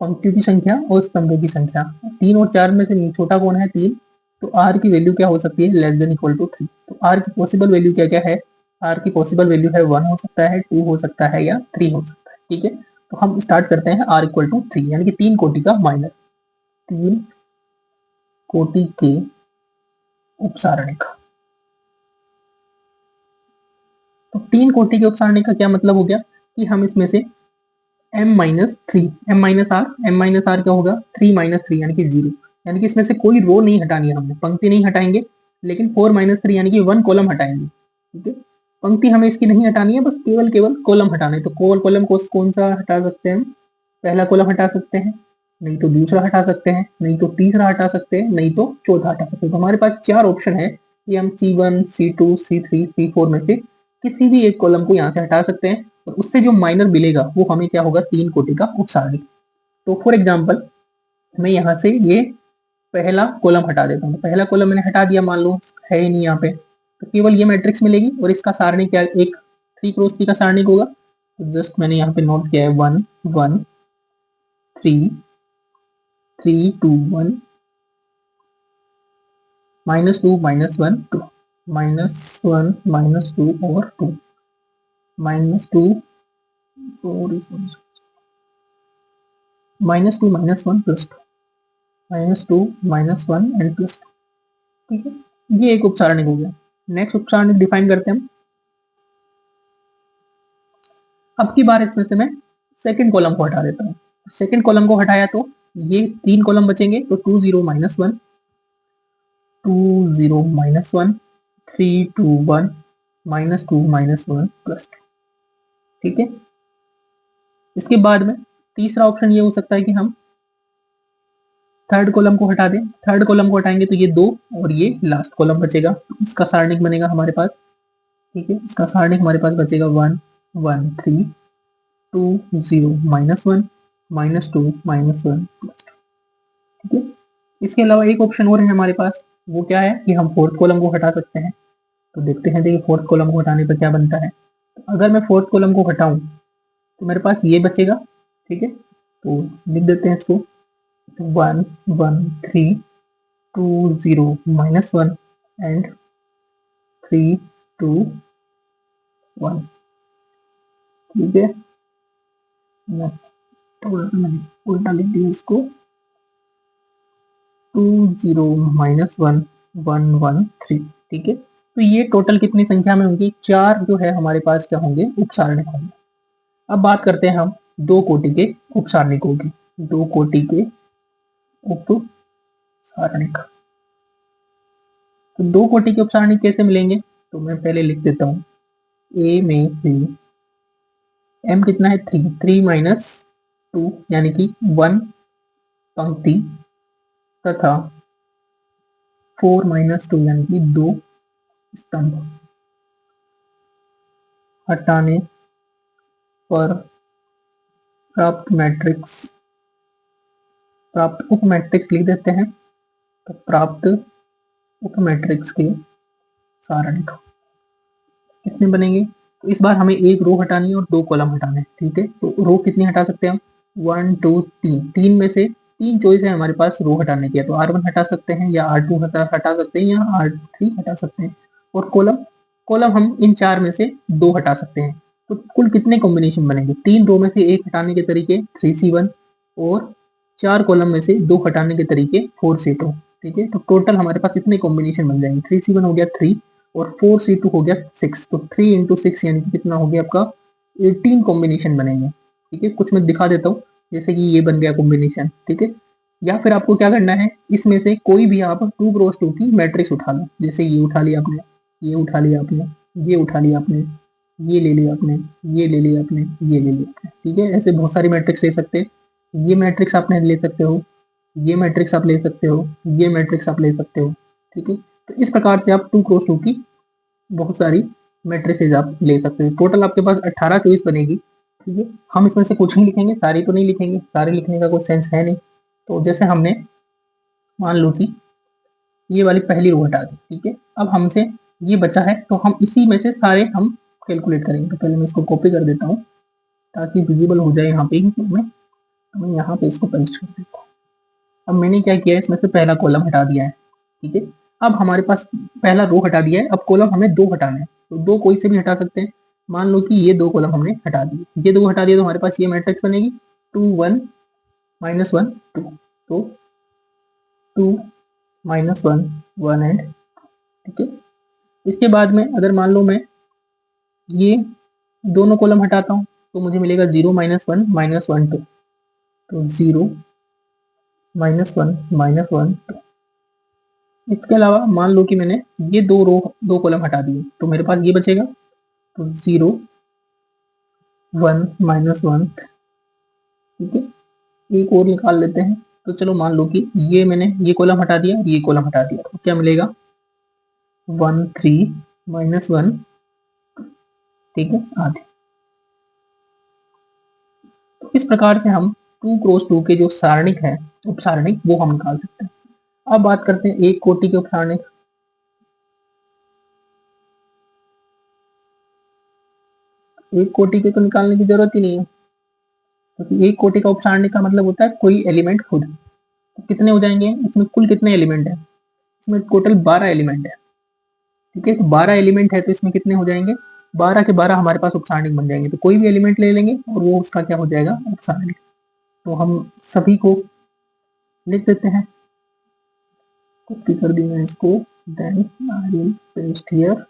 पंक्तियों की संख्या और स्तंभों की संख्या। 3 और 4 में से छोटा कौन है, 3, तो आर की वैल्यू क्या हो सकती है, लेस देन इक्वल टू 3। तो आर की पॉसिबल वैल्यू क्या क्या है, आर की पॉसिबल वैल्यू है 1 हो सकता है, 2 हो सकता है या 3 हो सकता है। ठीक है, तो हम स्टार्ट करते हैं आर इक्वल टू 3, यानी कि 3 कोटि का माइनर, 3 कोटि के उपसारणिक। तो 3 कोटि के उपसारणिक का क्या मतलब हो गया कि हम इसमें से m minus three, M minus R क्या होगा, 3 माइनस थ्री यानी कि 0, यानी कि इसमें से कोई रो नहीं हटानी है हमने, पंक्ति नहीं हटाएंगे, लेकिन 4 माइनस थ्री यानी कि 1 कॉलम हटाएंगे। ठीक है, पंक्ति हमें इसकी नहीं हटानी है, बस केवल कॉलम हटाना है। तो कॉलम को कौन सा हटा सकते हैं हम, पहला कॉलम हटा सकते हैं, नहीं तो दूसरा हटा सकते हैं, नहीं तो तीसरा हटा सकते हैं, नहीं तो चौथा हटा सकते हैं। तो हमारे पास 4 ऑप्शन है कि हम C1 C2 C3 C4 में से किसी भी एक कॉलम को यहाँ से हटा सकते हैं, और उससे जो माइनर मिलेगा वो हमें क्या होगा, 3 कोटि का उपसारणिक। तो फॉर एग्जाम्पल मैं यहाँ से ये पहला कॉलम हटा देता हूँ। पहला कॉलम मैंने हटा दिया, मान लो है ही नहीं यहाँ पे, तो केवल ये मैट्रिक्स मिलेगी और इसका सारणी क्या, एक 3 क्रॉस 3 का सारणी होगा। तो जस्ट मैंने यहाँ पे नोट किया है 1 1 3 3 2 1 -2 -1 2 -1 -2 और 2 -2 और -2 -1 +2 -2 -1 एंड +2। ठीक है, ये एक उपसारणिक हो गया। नेक्स्ट उपसारणिक डिफाइन करते हैं हम। अब की बार इसमें से मैं सेकंड कॉलम को हटा देता हूँ। सेकंड कॉलम को हटाया तो ये 3 कॉलम बचेंगे, तो 2 0 -1 2 0 -1 3 2 1 -2 -1 +2। ठीक है, इसके बाद में तीसरा ऑप्शन ये हो सकता है कि हम थर्ड कॉलम को हटा दें। थर्ड कॉलम को हटाएंगे तो ये 2 और ये लास्ट कॉलम बचेगा, इसका सारणिक बनेगा हमारे पास। ठीक है, इसका सारणिक हमारे पास बचेगा 1 1 3 2 0 -1 -2 -1 +2। ठीक है, इसके अलावा एक ऑप्शन और है हमारे पास, वो क्या है कि हम फोर्थ कॉलम को हटा सकते हैं। तो देखते हैं, देखिए फोर्थ कॉलम को हटाने पर क्या बनता है। तो अगर मैं फोर्थ कॉलम को हटाऊं तो मेरे पास ये बचेगा। ठीक है, तो लिख देते हैं इसको 1 1 3 2 0 -1 एंड 3 2 1। ठीक है, मैं थोड़ा सा मैंने उल्टा लिख दिया इसको, 2 0 -1 1 1 3। ठीक है, तो ये टोटल कितनी संख्या में होंगी, 4 जो है हमारे पास क्या होंगे, उपसारणिक होंगे। अब बात करते हैं हम 2 कोटि के उपसारणिकों की। 2 कोटि के उपसारणिक, तो 2 कोटि के उपसारणिक कैसे मिलेंगे, तो मैं पहले लिख देता हूँ, ए में से m कितना है 3, 3 माइनस 2 यानी कि 1 पंक्ति तथा 4 माइनस 2 यानी कि 2 स्तंभ हटाने पर प्राप्त मैट्रिक्स, प्राप्त उप मैट्रिक्स लिख देते हैं। तो प्राप्त उप मैट्रिक्स के सारणिक कितने बनेंगे? तो इस बार हमें एक रो हटानी है और 2 कॉलम हटाने हैं, ठीक है। तो रो कितनी हटा सकते हैं हम? 1 2 3, 3 में से 3 चॉइस है हमारे पास रो हटाने की, तो R1 हटा सकते हैं या R2 हटा सकते हैं या R3 हटा सकते हैं। और कॉलम, कॉलम हम इन 4 में से 2 हटा सकते हैं। तो कुल कितने कॉम्बिनेशन बनेंगे? 3 रो में से 1 हटाने के तरीके 3C1 और 4 कॉलम में से 2 हटाने के तरीके 4C2, ठीक है। तो टोटल हमारे पास इतने कॉम्बिनेशन बन जाएंगे। 3C1 हो गया 3 और 4C2 हो गया 6, तो 3 इंटू 6 यानी कि कितना हो गया आपका? 18 कॉम्बिनेशन बनेंगे, ठीक है। कुछ मैं दिखा देता हूँ, जैसे कि ये बन गया कॉम्बिनेशन, ठीक है। या फिर आपको क्या करना है, इसमें से कोई भी आप 2 क्रॉस 2 की मैट्रिक्स उठा लो। जैसे ये उठा लिया आपने, ये उठा लिया आपने, ये उठा लिया आपने, ये ले लिया आपने, ये ले लिया आपने, ये ले लिया आपने, ठीक है। ऐसे बहुत सारी मैट्रिक्स ले सकते हैं। ये मैट्रिक्स आपने ले सकते हो, ये मैट्रिक्स आप ले सकते हो, ये मैट्रिक्स आप ले सकते हो, ठीक है। तो इस प्रकार से आप 2 क्रॉस 2 की बहुत सारी मैट्रिसेज आप ले सकते हैं। टोटल आपके पास 18 चॉइस बनेगी, ठीक है। हम इसमें से कुछ ही लिखेंगे, सारी तो नहीं लिखेंगे, सारे लिखने का कोई सेंस है नहीं। तो जैसे हमने मान लो कि ये वाली पहली रो हटा दी, ठीक है। अब हमसे ये बचा है, तो हम इसी में से सारे हम कैलकुलेट करेंगे। तो पहले मैं इसको कॉपी कर देता हूँ ताकि विजिबल हो जाए यहाँ पे ही। मैं यहाँ पे इसको पेस्ट कर देता हूँ। अब मैंने क्या किया है, इसमें से पहला कॉलम हटा दिया है, ठीक है। अब हमारे पास पहला रो हटा दिया है, अब कॉलम हमें 2 हटाना है। तो 2 कोई से भी हटा सकते हैं। मान लो कि ये 2 कॉलम हमने हटा दिए, ये 2 हटा दिए, तो हमारे पास ये मैट्रिक्स बनेगी 2 1 माइनस 1 2। तो 2 माइनस 1 1 एंड, ठीक है। इसके बाद में अगर मान लो मैं ये दोनों कॉलम हटाता हूँ, तो मुझे मिलेगा 0 माइनस 1 माइनस 1 2। तो 0 माइनस 1 माइनस 1 2। इसके अलावा मान लो कि मैंने ये 2 कॉलम हटा दिए, तो मेरे पास ये बचेगा। तो 0 1 माइनस 1, ठीक है। एक और निकाल लेते हैं। तो चलो मान लो कि ये मैंने ये कॉलम हटा दिया और ये कॉलम हटा दिया, तो क्या मिलेगा? 1 3 माइनस 1, ठीक है, आधे। तो इस प्रकार से हम 2 क्रॉस 2 के जो सारणिक है, उप सारणिक, वो हम निकाल सकते हैं। अब बात करते हैं एक कोटि के उप सारणिक। एक कोटि के तो निकालने की जरूरत ही नहीं है, क्योंकि एक कोटि का उप सारणिक का मतलब होता है कोई एलिमेंट खुद। तो कितने हो जाएंगे इसमें? कुल कितने एलिमेंट है? इसमें टोटल 12 एलिमेंट है, ठीक है। तो 12 एलिमेंट है, तो इसमें कितने हो जाएंगे? 12 के 12 हमारे पास उपसारणिक बन जाएंगे। तो कोई भी एलिमेंट ले लेंगे और वो उसका क्या हो जाएगा? उपसारणिक। तो हम सभी को लिख देते हैं, कॉपी कर दी मैं इसको, then I will paste here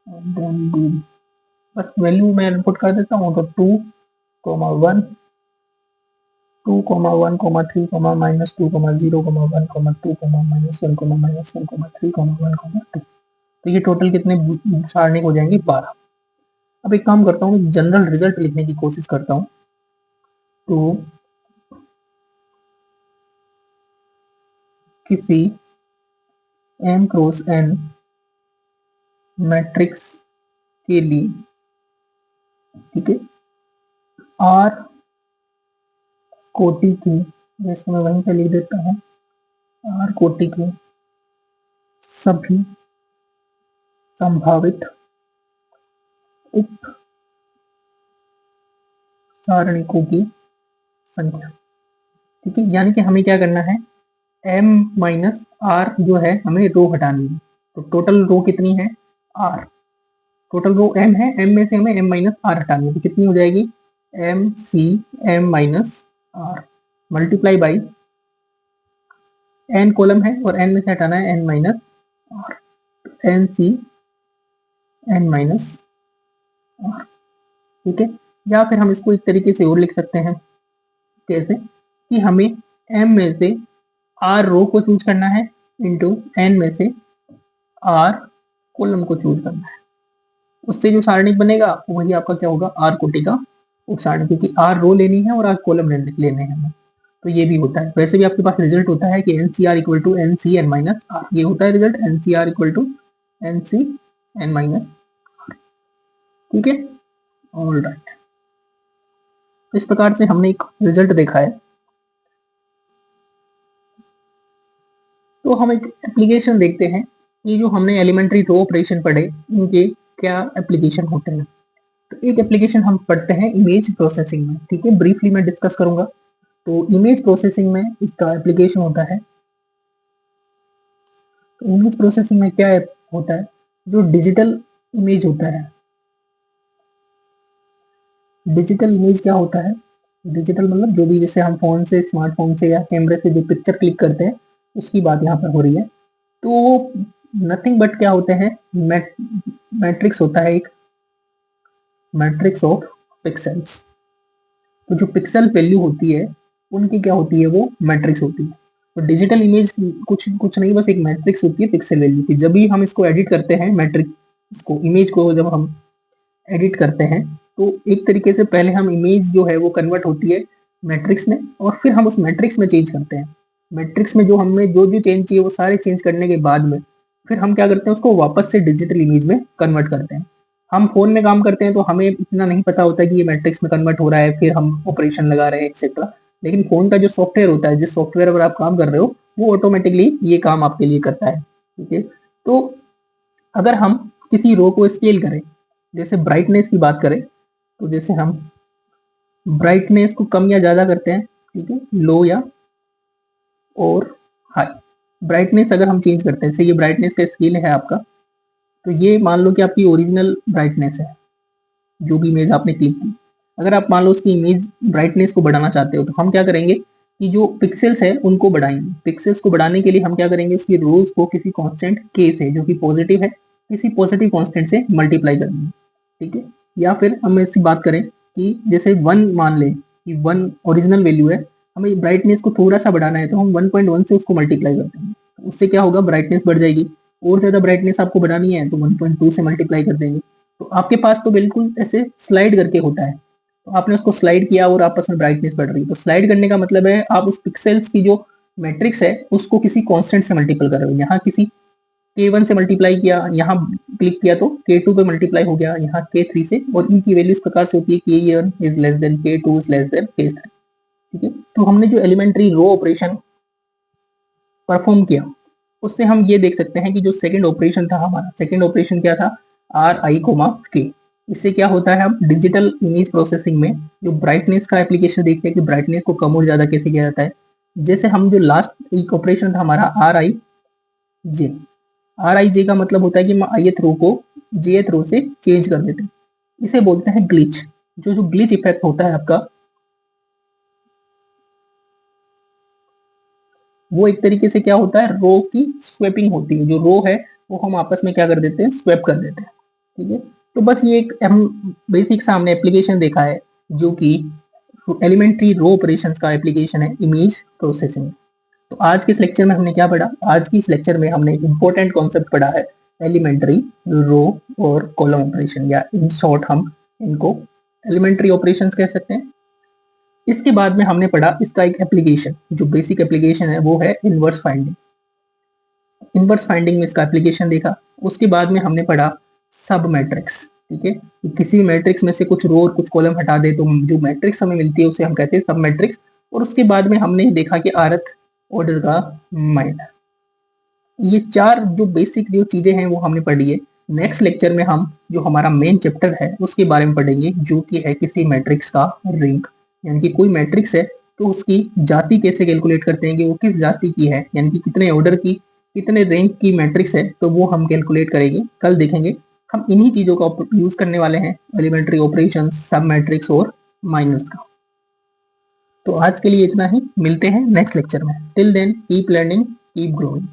and then do. बस वैल्यू मैं इनपुट कर देता हूँ। तो 2 1 2 1 3 माइनस 2 0 1 2 माइनस 1 माइनस 1 3 1 2। तो ये टोटल कितने सारणिक हो जाएंगे? 12। अब एक काम करता हूँ, जनरल रिजल्ट लिखने की कोशिश करता हूँ। तो किसी m क्रॉस n मैट्रिक्स के लिए, ठीक है, r कोटि की, जैसे मैं वहीं पे लिख देता हूँ, r कोटि के सभी संभावित उप सारणिकों की संख्या, ठीक है। यानी कि हमें क्या करना है, m माइनस r जो है हमें रो हटानी है। तो टोटल रो कितनी है? r। टोटल रो m है, m में से हमें m माइनस r हटानी है। तो कितनी हो जाएगी? m c m minus r multiply by n column है और n में से हटाना है n minus r, n c n minus r, ठीक है। या फिर हम इसको एक तरीके से और लिख सकते हैं, कैसे कि हमें m में से r रो को चूज करना है इंटू n में से r कॉलम को चूज करना है। उससे जो सारणिक बनेगा वही आपका क्या होगा? r कोटि का उपसारण, क्योंकि आर रो लेनी है और आर कॉलम लेने हैं हमें, तो ये भी होता है। वैसे भी आपके पास रिजल्ट होता है कि NCR equal to NCN minus R, ये होता है result NCR equal to NCN minus, ठीक है। ऑल राइट, इस प्रकार से हमने एक रिजल्ट देखा है। तो हम एक एप्लीकेशन देखते हैं, ये जो हमने एलिमेंट्री रो ऑपरेशन पढ़े इनके क्या एप्लीकेशन होते हैं। तो एक एप्लीकेशन हम पढ़ते हैं इमेज प्रोसेसिंग में, ठीक है, ब्रीफली मैं डिस्कस करूंगा। तो इमेज प्रोसेसिंग में इसका एप्लीकेशन होता है। तो इमेज प्रोसेसिंग में क्या होता है, जो डिजिटल इमेज होता है, डिजिटल इमेज क्या होता है, डिजिटल मतलब जो भी, जैसे हम फोन से, स्मार्टफोन से या कैमरे से जो पिक्चर क्लिक करते हैं उसकी बात यहाँ पर हो रही है। तो वो नथिंग बट क्या होते हैं, मैट्रिक्स होता है एक, मैट्रिक्स ऑफ पिक्सेल्स। तो जो पिक्सल वैल्यू होती है उनकी क्या होती है, वो मैट्रिक्स होती है। तो डिजिटल इमेज कुछ कुछ नहीं, बस एक मैट्रिक्स होती है पिक्सल वैल्यू की। जब भी हम इसको एडिट करते हैं, मैट्रिक्स, इसको इमेज को जब हम एडिट करते हैं, तो एक तरीके से पहले हम इमेज जो है वो कन्वर्ट होती है मैट्रिक्स में, और फिर हम उस मैट्रिक्स में चेंज करते हैं। मैट्रिक्स में जो हमें जो जो चेंज चाहिए वो सारे चेंज करने के बाद में फिर हम क्या करते हैं, उसको वापस से डिजिटल इमेज में कन्वर्ट करते हैं। हम फोन में काम करते हैं तो हमें इतना नहीं पता होता कि ये मैट्रिक्स में कन्वर्ट हो रहा है, फिर हम ऑपरेशन लगा रहे हैं एक्सेट्रा। लेकिन फोन का जो सॉफ्टवेयर होता है, जिस सॉफ्टवेयर पर आप काम कर रहे हो, वो ऑटोमेटिकली ये काम आपके लिए करता है, ठीक है। तो अगर हम किसी रो को स्केल करें, जैसे ब्राइटनेस की बात करें, तो जैसे हम ब्राइटनेस को कम या ज्यादा करते हैं, ठीक है, लो या और हाई। ब्राइटनेस अगर हम चेंज करते हैं, जैसे ये ब्राइटनेस का स्केल है आपका, तो ये मान लो कि आपकी ओरिजिनल ब्राइटनेस है, जो भी इमेज आपने क्लिक की। अगर आप मान लो उसकी इमेज ब्राइटनेस को बढ़ाना चाहते हो, तो हम क्या करेंगे कि जो पिक्सेल्स है उनको बढ़ाएंगे। पिक्सेल्स को बढ़ाने के लिए हम क्या करेंगे, उसकी रोज को किसी कांस्टेंट के से, जो कि पॉजिटिव है, किसी पॉजिटिव कांस्टेंट से मल्टीप्लाई कर देंगे, ठीक है। या फिर हम ऐसी बात करें कि जैसे 1 मान लें कि 1 ओरिजिनल वैल्यू है, हमें ब्राइटनेस को थोड़ा सा बढ़ाना है, तो हम 1.1 से उसको मल्टीप्लाई कर देंगे। तो उससे क्या होगा, ब्राइटनेस बढ़ जाएगी। और ज्यादा ब्राइटनेस आपको बढ़ानी है तो 1.2 से मल्टीप्लाई कर देंगे। तो आपके पास तो बिल्कुल ऐसे स्लाइड करके होता है, तो आपने उसको स्लाइड किया और आपस में ब्राइटनेस बढ़ रही है। तो स्लाइड करने का मतलब है आप उस पिक्सेल्स की जो मैट्रिक्स है उसको किसी कांस्टेंट से मल्टीपल कर रहे हो। यहाँ किसी K1 से मल्टीप्लाई किया, यहाँ क्लिक किया तो K2 पे मल्टीप्लाई हो गया, यहाँ K3 से, और इनकी वैल्यू इस प्रकार से होती है कि K1 is less than K2 is less than K3, ठीक है। तो हमने जो एलिमेंट्री रो ऑपरेशन परफॉर्म किया, उससे हम ये देख सकते हैं कि जो सेकंड ऑपरेशन था हमारा, सेकंड ऑपरेशन क्या था, RI, K। इससे क्या होता है, हम डिजिटल इमेज प्रोसेसिंग में जो ब्राइटनेस का एप्लीकेशन देखते हैं कि ब्राइटनेस को कम और ज्यादा कैसे किया जाता है। जैसे हम जो लास्ट एक ऑपरेशन था हमारा RIJ, RIJ का मतलब होता है कि हम ith रो को jth रो से चेंज कर देते हैं। इसे बोलते हैं ग्लिच। जो जो ग्लिच इफेक्ट होता है आपका, वो एक तरीके से क्या होता है, रो की स्वेपिंग होती है। जो रो है वो हम आपस में क्या कर देते हैं, स्वेप कर देते हैं, ठीक है। तो बस ये एक हम बेसिक सा हमने एप्लीकेशन देखा है, जो कि एलिमेंट्री रो ऑपरेशन का एप्लीकेशन है इमेज प्रोसेसिंग। तो आज के इस लेक्चर में हमने क्या पढ़ा, आज की इस लेक्चर में हमने इंपॉर्टेंट कॉन्सेप्ट पढ़ा है एलिमेंट्री रो और कॉलम ऑपरेशन, या इन शॉर्ट हम इनको एलिमेंट्री ऑपरेशंस कह सकते हैं। इसके बाद में हमने पढ़ा इसका एक एप्लीकेशन, जो बेसिक एप्लीकेशन है वो है इनवर्स फाइंडिंग। इनवर्स फाइंडिंग में इसका एप्लीकेशन देखा। उसके बाद में हमने पढ़ा सब मैट्रिक्स, ठीक है, कि किसी भी मैट्रिक्स में से कुछ रो और कुछ कॉलम हटा दे तो जो मैट्रिक्स हमें मिलती है उसे हम कहते हैं सब मैट्रिक्स। और उसके बाद में हमने देखा कि आरथ ऑर्डर का माइनर। ये चार जो बेसिक जो चीजें हैं वो हमने पढ़ी है। नेक्स्ट लेक्चर में हम जो हमारा मेन चैप्टर है उसके बारे में पढ़ेंगे, जो कि है किसी मैट्रिक्स का रैंक। यानी कि कोई मैट्रिक्स है तो उसकी जाति कैसे कैलकुलेट करते हैं कि वो किस जाति की है, यानी कि कितने ऑर्डर की, कितने रैंक की मैट्रिक्स है, तो वो हम कैलकुलेट करेंगे, कल देखेंगे। हम इन्हीं चीजों का यूज करने वाले हैं, एलिमेंट्री ऑपरेशन, सब मैट्रिक्स और माइनस का। तो आज के लिए इतना ही, मिलते हैं नेक्स्ट लेक्चर में। Till then keep learning, keep growing.